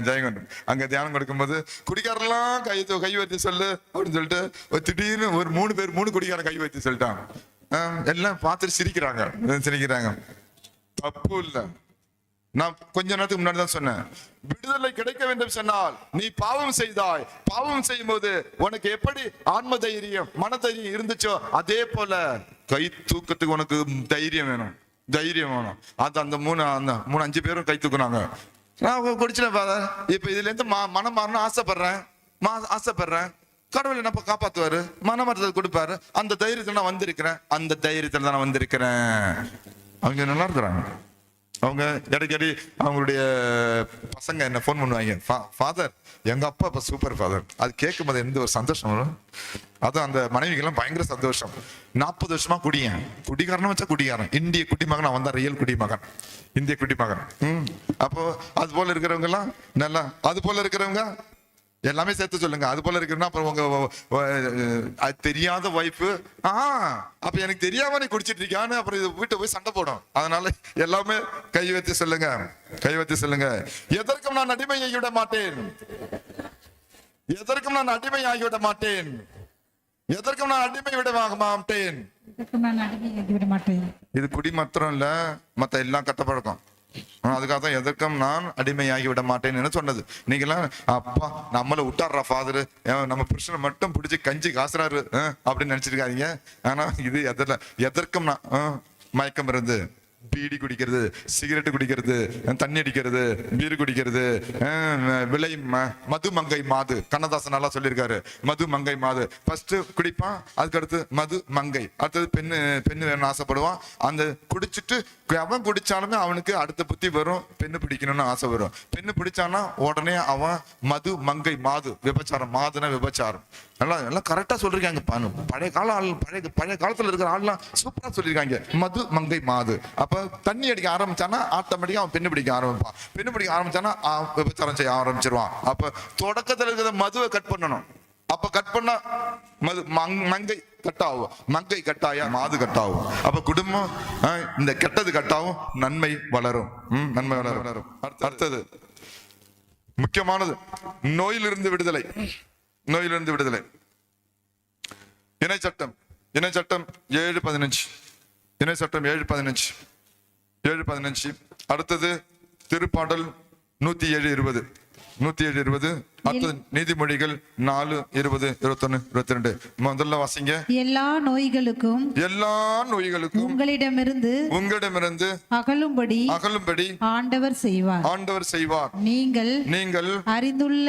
ஜெயங்கொண்டம் அங்க தியானம் கொடுக்கும்போது குடிகாரெல்லாம் கை வைத்து சொல்லு அப்படின்னு சொல்லிட்டு திடீர்னு ஒரு 3 குடிகாரன் கை வைத்து சொல்லிட்டான். எல்லாம் பார்த்துட்டு சிரிக்கிறாங்க. தப்பு இல்ல. நான் கொஞ்ச நேரத்துக்கு முன்னாடி தான் சொன்னேன், விடுதலை கிடைக்க வேண்டும் சொன்னால் நீ பாவம் செய்தாய். பாவம் செய்யும் போது உனக்கு எப்படி ஆன்ம தைரியம், மன தைரியம் இருந்துச்சோ அதே போல கை தூக்கத்துக்கு உனக்கு தைரியம் வேணும். அது அந்த 5 பேரும் கை தூக்குனாங்க. நான் குடிச்சல இப்ப இதுல இருந்து மனம் மாறணும் ஆசைப்படுறேன். கடவுள் என்ன காப்பாத்துவாரு, மனமாற்றத்தை கொடுப்பாரு. அந்த தைரியத்துல நான் வந்திருக்கிறேன். அவங்க நல்லா இருக்கிறாங்க. அவங்க அடிக்கடி அவங்களுடைய பசங்க என்ன போன் பண்ணுவாங்க, ஃபாதர் எங்க அப்பா இப்ப சூப்பர் ஃபாதர். அது கேட்கும் போது எந்த ஒரு சந்தோஷம் வரும். அதுவும் அந்த மனைவிக்கெல்லாம் பயங்கர சந்தோஷம். 40 வருஷமா குடிகாரன் வச்சா குடிகாரன். இந்திய குடிமகன் அவன் தான், ரியல் குடிமகன், இந்திய குடிமகன். அப்போ அது போல இருக்கிறவங்க எல்லாம் நல்லா, அது போல இருக்கிறவங்க எல்லாமே சேர்த்து சொல்லுங்க. அது போல இருக்குன்னா அப்புறம் உங்க தெரியாத வைஃப் அப்ப எனக்கு தெரியாம நீ குடிச்சிட்டு இருக்கான்னு அப்புறம் இது வீட்டை போய் சண்டை போடும். அதனால எல்லாமே கை வைத்து சொல்லுங்க. எதற்கும் நான் அடிமையாகிவிட மாட்டேன். இது குடி மாத்திரம் இல்ல, மத்த எல்லாம் கட்ட பழக்கம். அதுக்காக தான் எதற்கும் நான் அடிமையாகி விட மாட்டேன்னு சொன்னது. நீங்களாம் அப்பா நம்மள விட்டாடுறா ஃபாதரு, நம்ம புருஷனை மட்டும் பிடிச்சி கஞ்சி காசுறாரு அப்படின்னு நினைச்சிருக்காதீங்க. ஆனா இது எதற்கும் நான் மயக்கம் இருந்து பீடி குடிக்கிறது, சிகரெட் குடிக்கிறது, தண்ணி அடிக்கிறது, பீர் குடிக்கிறது, விலை மது மங்கை மாது. கண்ணதாசன் நல்லா சொல்லியிருக்காரு, மது மங்கை மாது. ஃபர்ஸ்ட் குடிப்பான், அதுக்கு அடுத்து மது மங்கை, அடுத்தது பெண்ணு வேணும்னு ஆசைப்படுவான். அந்த குடிச்சிட்டு அவன் குடிச்சாலுமே அவனுக்கு அடுத்த புத்தி வரும், பெண்ணு பிடிக்கணும்னு ஆசை வரும். பெண்ணு பிடிச்சானா உடனே அவன் மது மங்கை மாது, விபச்சாரம். மாதுனா விபச்சாரம். எல்லாம் கரெக்டா சொல்லிருக்காங்க. பழைய காலத்துல இருக்கிற ஆள்லாம் சூப்பரா சொல்லியிருக்காங்க, மது மங்கை மாது. அப்ப தண்ணி அடிக்க ஆரம்பிச்சானா ஆட்டோமேட்டிக்கா அவன் பெண்ணு பிடிக்க ஆரம்பிப்பான். பெண்ணு பிடிக்க ஆரம்பிச்சானா விபச்சாரம் செய்ய ஆரம்பிச்சிருவான். அப்ப தொடக்கத்துல இருக்கிற மதுவை கட் பண்ணணும். அப்ப கட் பண்ணா மது மங்கை கட்டாகும், மங்கை கட்டாயா மாது கட்டாகும். அப்ப குடும்பம் இந்த கெட்டது கட்டாகும், நன்மை வளரும். அடுத்தது முக்கியமானது நோயிலிருந்து விடுதலை. நோயிலிருந்து விடுதலை. இணை சட்டம் 7:15. இணை சட்டம் 7:15. அடுத்தது திருப்பாடல் 107:20. அடுத்தது நீதிமொழிகள் 4:20-21-22. முதல்ல வாசிங்க. எல்லா நோய்களுக்கும் உங்களிடமிருந்து அகலும்படி ஆண்டவர் செய்வார். நீங்கள் அறிந்துள்ள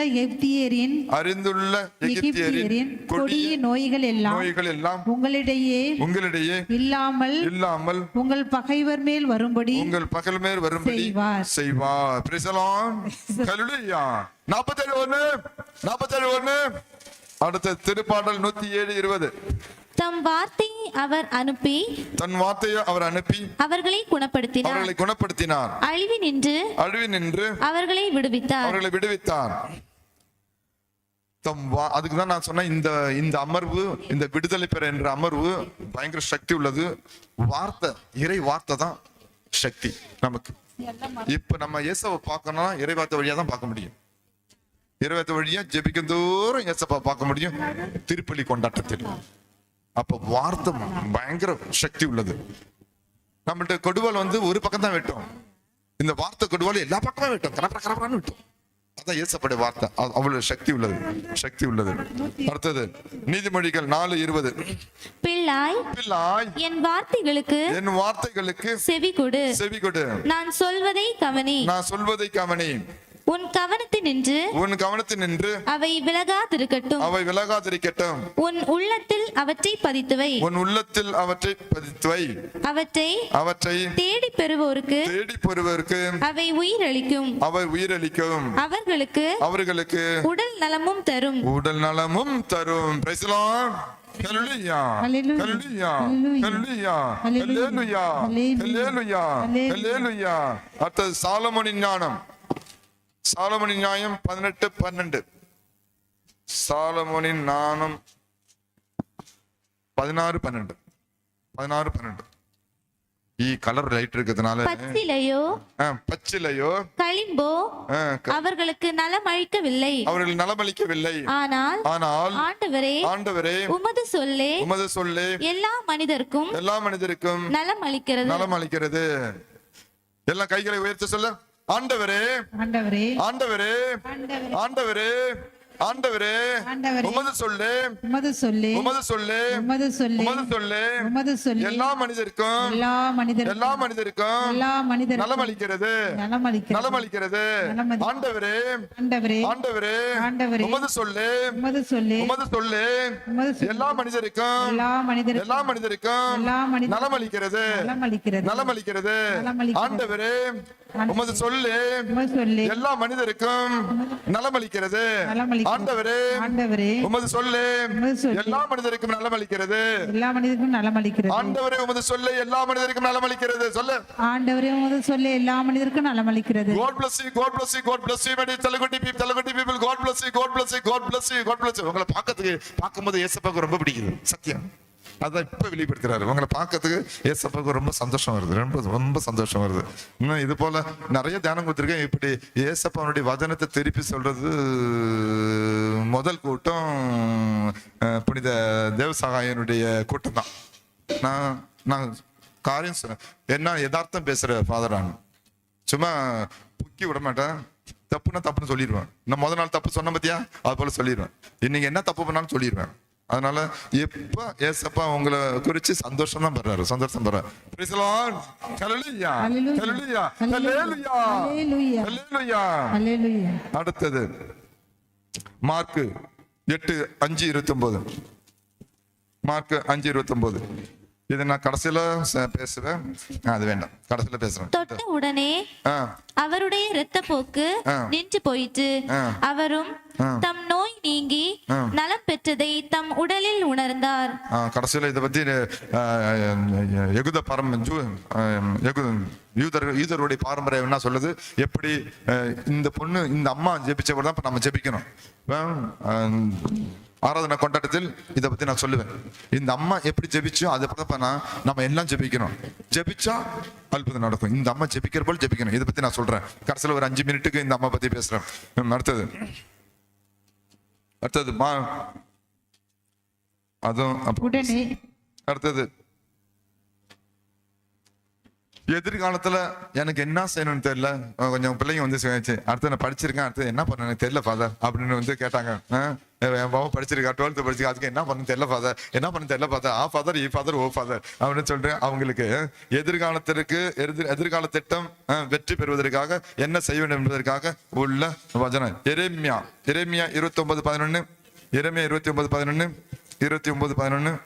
எகிப்தியரின் கொடிய நோய்கள் எல்லாம் உங்களிடையே இல்லாமல் உங்கள் பகைவர் மேல் வரும்படி செய்வார். Praise the Lord. Hallelujah. 47:1. அடுத்த திருப்பாடல் 107:20. தன் வார்த்தையை அவர் அனுப்பி அவர்களை குணப்படுத்தினார். அழிவி நின்று அவர்களை விடுவித்தார். அதுக்குதான் நான் சொன்னேன், இந்த அமர்வு, இந்த விடுதலை பெற என்ற அமர்வு பயங்கர சக்தி உள்ளது. வார்த்தை, இறை வார்த்தை தான் சக்தி நமக்கு. இப்ப நம்ம இயேசுவை பார்க்கணும்னா இறை வார்த்தை வழியா தான் பார்க்க முடியும். இறைவார்த்தை வழியா ஜெபிக்கும் தூரம் இயேசுவை பார்க்க முடியும் திருப்பலி கொண்டாட்டத்தில். அப்ப வார்த்தை பயங்கர சக்தி உள்ளது. நம்மள்ட்ட கொடுவால் ஒரு பக்கம் தான் வெட்டும். இந்த வார்த்தை கொடுவால் எல்லா பக்கமும் வெட்டும், கரப்பரான்னு வெட்டும். அதான் இயேசுவோட வார்த்தை, அவ்வளவு சக்தி உள்ளது. அடுத்தது நீதிமொழிகள் 4:20. பிள்ளாய் என் வார்த்தைகளுக்கு செவி கொடு. நான் சொல்வதை கவனி. உன் கவனத்தினின்று அவை விலகாதிருக்கட்டும். உன் உள்ளத்தில் அவற்றை பதித்து வை. அவற்றை தேடி பெறுவோருக்கு அவை உயிரளிக்கும். அவர்களுக்கு உடல் நலமும் தரும். Praise the Lord. Hallelujah. அடுத்தது சாலமோனின் ஞானம். சாலமோனின் ஞானம் 18:12. சாலமோனின் ஞானம் 16:12. ஈ கலர் லைட் இருக்கிறதுனால பச்சிலையோ களிம்போ அவர்களுக்கு நலமளிக்கவில்லை. ஆனால் ஆண்டவரே உமது சொல்லே எல்லா மனிதருக்கும் நலமளிக்கிறது. எல்லாம் கைகளை உயர்த்த சொல்ல. ஆண்டவரே உமது சொல்லே எல்லா மனிதருக்கும் நலமளிக்கிறது. ஆண்டவரே உமது சொல்லே எல்லா மனிதருக்கும் நலமளிக்கிறது. ஆண்டவரே உமது சொல்லே எல்லா மனிதருக்கும் நலமளிக்கிறது. ஆண்டவரே உமது சொல்லே எல்லா மனிதருக்கும் நலமளிக்கிறது. ஆண்டவரே உமது சொல்லே எல்லா மனிதருக்கும் நலமளிக்கிறது. சொல்லு. ஆண்டவரே உமது சொல்லே எல்லா மனிதருக்கும் நலமளிக்கிறது. God bless you. God bless you. Telugu people. God bless you. உங்களை பார்க்கும்போது இயேசுவுக்கு ரொம்ப பிடிக்குது. சத்தியம். அதான் இப்ப வெளிப்படுத்துறாரு. உங்களை பார்க்கறதுக்கு ஏசப்பாவுக்கு ரொம்ப சந்தோஷம் வருது. ரொம்ப சந்தோஷம் வருது. இன்னும் இது போல நிறைய தியானம் கொடுத்துருக்கேன். இப்படி ஏசப்பாவுடைய வசனத்தை திருப்பி சொல்றது முதல் கூட்டம் புனித தேவசகாயனுடைய கூட்டம் தான். நான் காரியம் சொன்னேன், என்ன யதார்த்தம் பேசுற ஃபாதரான், சும்மா புக்கி விட மாட்டேன். தப்புன்னு சொல்லிடுவேன். நான் முதல் நாள் தப்பு சொன்ன பத்தியா அது போல சொல்லிடுவேன். இன்னைக்கு என்ன தப்பு பண்ணாலும் சொல்லிடுவேன். அதனால எப்ப ஏசப்பா உங்களை குறிச்சு சந்தோஷம் தான் பண்றாரு. Praise the Lord. Hallelujah. அடுத்தது மார்க் 8:5-29. மார்க் 5:29. இது நான் கடைசியில பேசுவேன். அது வேண்டாம், கடைசியில பேசுறேன். தொட்ட உடனே அவருடைய இரத்த போக்கு நின்று போயிற்று. அவரும் தம் நோய் நீங்கி நலம் பெற்றதை தம் உடலில் உணர்ந்தார். கடைசியில இதை பத்தி யூதருடைய பாரம்பரியம் என்ன சொல்லுது, எப்படி இந்த பொண்ணு இந்த அம்மா ஜெபிச்சவர் தான் இப்ப நம்ம ஜெபிக்கணும். ஆராதனை கொண்டாட்டத்தில் இதை பத்தி நான் சொல்லுவேன். இந்த அம்மா எப்படி ஜெபிச்சோ அதை பண்ணா நம்ம எல்லாம் ஜெபிக்கணும். ஜெபிச்சா அற்புதம் நடக்கும். இந்த அம்மா ஜெபிக்கிற போல் ஜெபிக்கணும். இதை பத்தி நான் சொல்றேன். கடைசியில் ஒரு 5 மினிட்டுக்கு இந்த அம்மா பத்தி பேசுறேன். அடுத்தது அதுவும் அடுத்தது எதிர்காலத்துல எனக்கு என்ன செய்யணும்னு தெரியல. கொஞ்சம் பிள்ளைங்க வந்து அடுத்து நான் படிச்சிருக்கேன், அடுத்து என்ன பண்ண தெரியல ஃபாதர் அப்படின்னு வந்து கேட்டாங்க. என் பாவம் படிச்சிருக்கா, 12th படிச்சிருக்கா, அதுக்கு என்ன பண்ண தெரியல ஃபாதர், என்ன பண்ண தெரியல ஃபாதர், ஃபாதர் இ ஃபாதர் ஓ ஃபாதர் அப்படின்னு சொல்லிட்டு அவங்களுக்கு எதிர்காலத்திற்கு எதிர்கால திட்டம் வெற்றி பெறுவதற்காக என்ன செய்ய வேண்டும் என்பதற்காக உள்ள வசனம். எரேமியா 29:11, எரேமியா 29:11.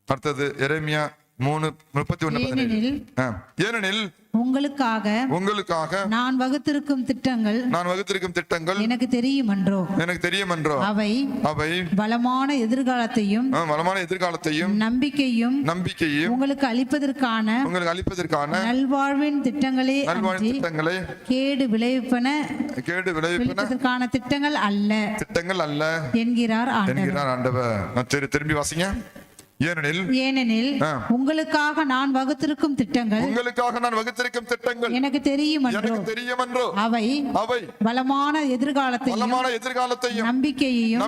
அடுத்தது எரேமியா 3:31. ஏனெனில் உங்களுக்காக நான் வகுத்திருக்கும் திட்டங்கள் எனக்கு தெரியுமன்றோ அவை பலமான எதிர்காலத்தையும் நம்பிக்கையும் உங்களுக்கு அளிப்பதற்கான நல்வாழ்வின் திட்டங்களே கேடு விளைவிப்பதற்கான திட்டங்கள் அல்ல என்கிறார் ஆண்டவர். திரும்பி வாசிங்க. ஏனெனில் உங்களுக்காக நான் வகுத்திருக்கும் திட்டங்கள் எனக்கு தெரியுமன்றோ அவை பலமான எதிர்காலத்தையும் நம்பிக்கையையும்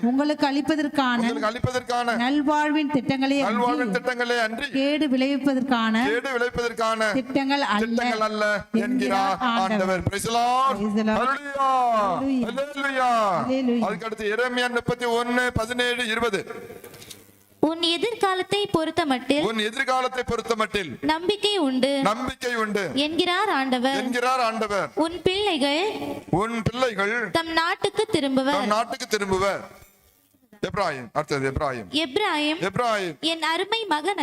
உங்களுக்கு அளிப்பதற்கான நல்வாழ்வின் திட்டங்களே அன்றி கேடு விளைவிப்பதற்கான திட்டங்கள் அல்ல என்கிறார் ஆண்டவர். அதுக்கு அடுத்து எரேமியா 31:17-20. உன் எதிர்காலத்தை பொறுத்தமட்டில் நம்பிக்கை உண்டு என்கிறார் ஆண்டவர். உன் பிள்ளைகள் தம் நாட்டுக்கு திரும்புவர். எப்ராயிம். அடுத்தது எப்ராயிம் என் அருமை மகன்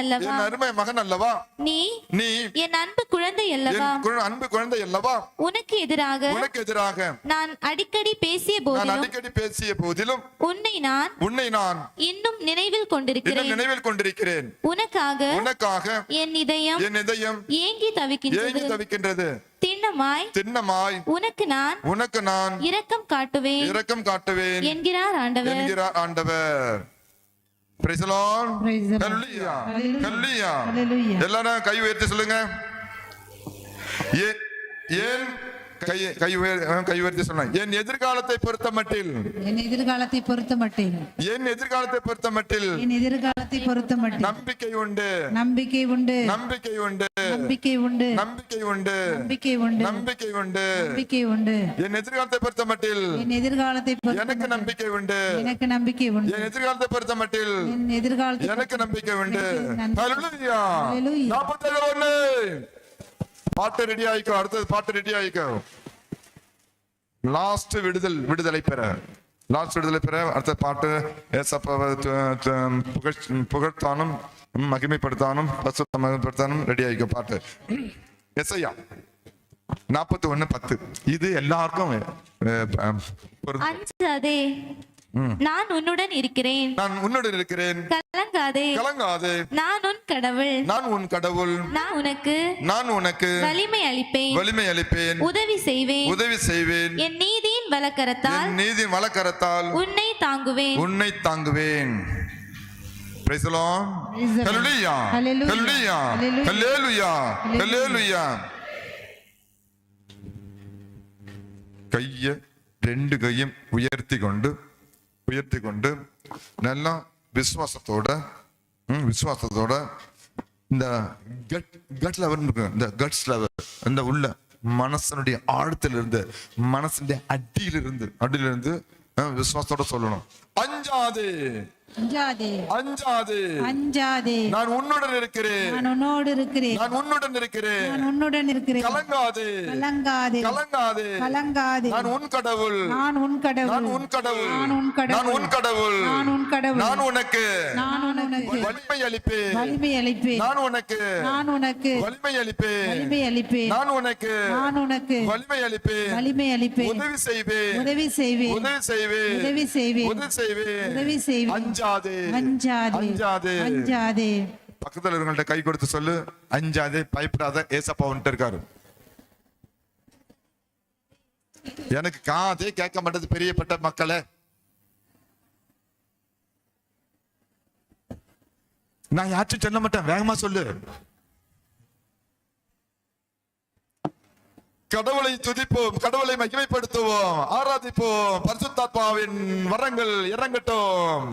அல்லவா, நீ என் அன்பு குழந்தை அல்லவா. உனக்கு எதிராக நான் அடிக்கடி பேசிய போதிலும் உன்னை நான் இன்னும் நினைவில் கொண்டிருக்கிறேன். உனக்காக என் இதயம் ஏங்கி தவிக்கின்றது. திண்ணமாய் உனக்கு நான் இரக்கம் காட்டுவேன் என்கிறார் ஆண்டவர். Praise the Lord. Hallelujah. எல்லாரும் கை உயர்த்தி சொல்லுங்க. ஏன் கை உயர்த்தி சொல்லுங்க. என் எதிர்காலத்தை பொறுத்தமட்டில் நம்பிக்கை உண்டு. என் எதிர்காலத்தை பொறுத்தமட்டில் எனக்கு நம்பிக்கை உண்டு. என் எதிர்காலத்தை பொறுத்தமட்டில் எனக்கு நம்பிக்கை உண்டு. Hallelujah. 41. பாட்டு ரெடி ஆயிக்கோ. அடுத்தது பாட்டு ரெடி ஆயிக்கோ. லாஸ்ட் விடுதலை பெற அடுத்த பாட்டு புகழ்த்தானும் மகிமைப்படுத்தானும் பரிசுத்தமாகப்படுத்தானும் ரெடி ஆயிக்கோ. பாட்டு எஸ்ஐயா 41:10. இது எல்லாருக்கும் அஞ்சாதே, நான் உன்னுடன் இருக்கிறேன். கலங்காதே, நான் உன் கடவுள். நான் உனக்கு வலிமை அளிப்பேன். உதவி செய்வேன். என் நீதியின் வலக்கரத்தால் உன்னை தாங்குவேன். Praise the Lord. Hallelujah. ரெண்டு கையும் உயர்த்தி கொண்டு நல்லா விசுவாசத்தோட இந்த கட் லெவல் இருக்கு. இந்த கட்ஸ் லெவல் இந்த உள்ள மனசனுடைய ஆழத்திலிருந்து மனசனுடைய அடியிலிருந்து விசுவாசத்தோட சொல்லணும். அஞ்சாதே, நான் உன்னுடன் இருக்கிறேன். கலங்காதே, நான் உன் கடவுள். நான் உனக்கு வலிமை அளிப்பேன். நான் உனக்கு வலிமை அளிப்பேன். நான் உனக்கு வலிமை அளிப்பேன். உதவி செய்வேன். அஞ்சாதே. பக்கத்துல இருக்கவங்கள்ட்ட கை கொடுத்து சொல்லு, அஞ்சாதே, பயப்படாத, ஏசப்பா வந்துட்டு இருக்காரு. எனக்கு காதே கேட்க மாட்டது பெரியப்பட்ட மக்களே. நான் யாச்சும் சொல்ல மாட்டேன், வேகமா சொல்லு. கடவுளை துதிப்போம், கடவுளை மகிமைப்படுத்துவோம், ஆராதிப்போம், பரிசுத்தாத்மாவின் வரங்கள் இறங்கட்டும்.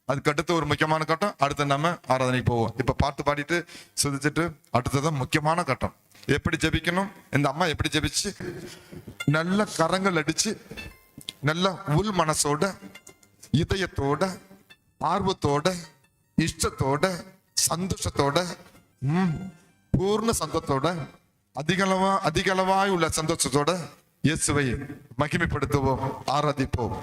அதுக்கு அடுத்து ஒரு முக்கியமான கட்டம், அடுத்து நம்ம ஆராதனைக்கு போவோம். இப்ப பாட்டு பாடிட்டு சுதிச்சுட்டு அடுத்ததான் முக்கியமான கட்டம். எப்படி ஜெபிக்கணும், இந்த அம்மா எப்படி ஜெபிச்சு நல்ல கரங்கள் அடிச்சு நல்ல உள் மனசோட இதயத்தோட ஆர்வத்தோட இஷ்டத்தோட சந்தோஷத்தோட பூர்ண சந்தோஷத்தோட அதிகளவாய் உள்ள சந்தோஷத்தோட இயேசுவை மகிமைப்படுத்துவோம், ஆராதிப்போம்.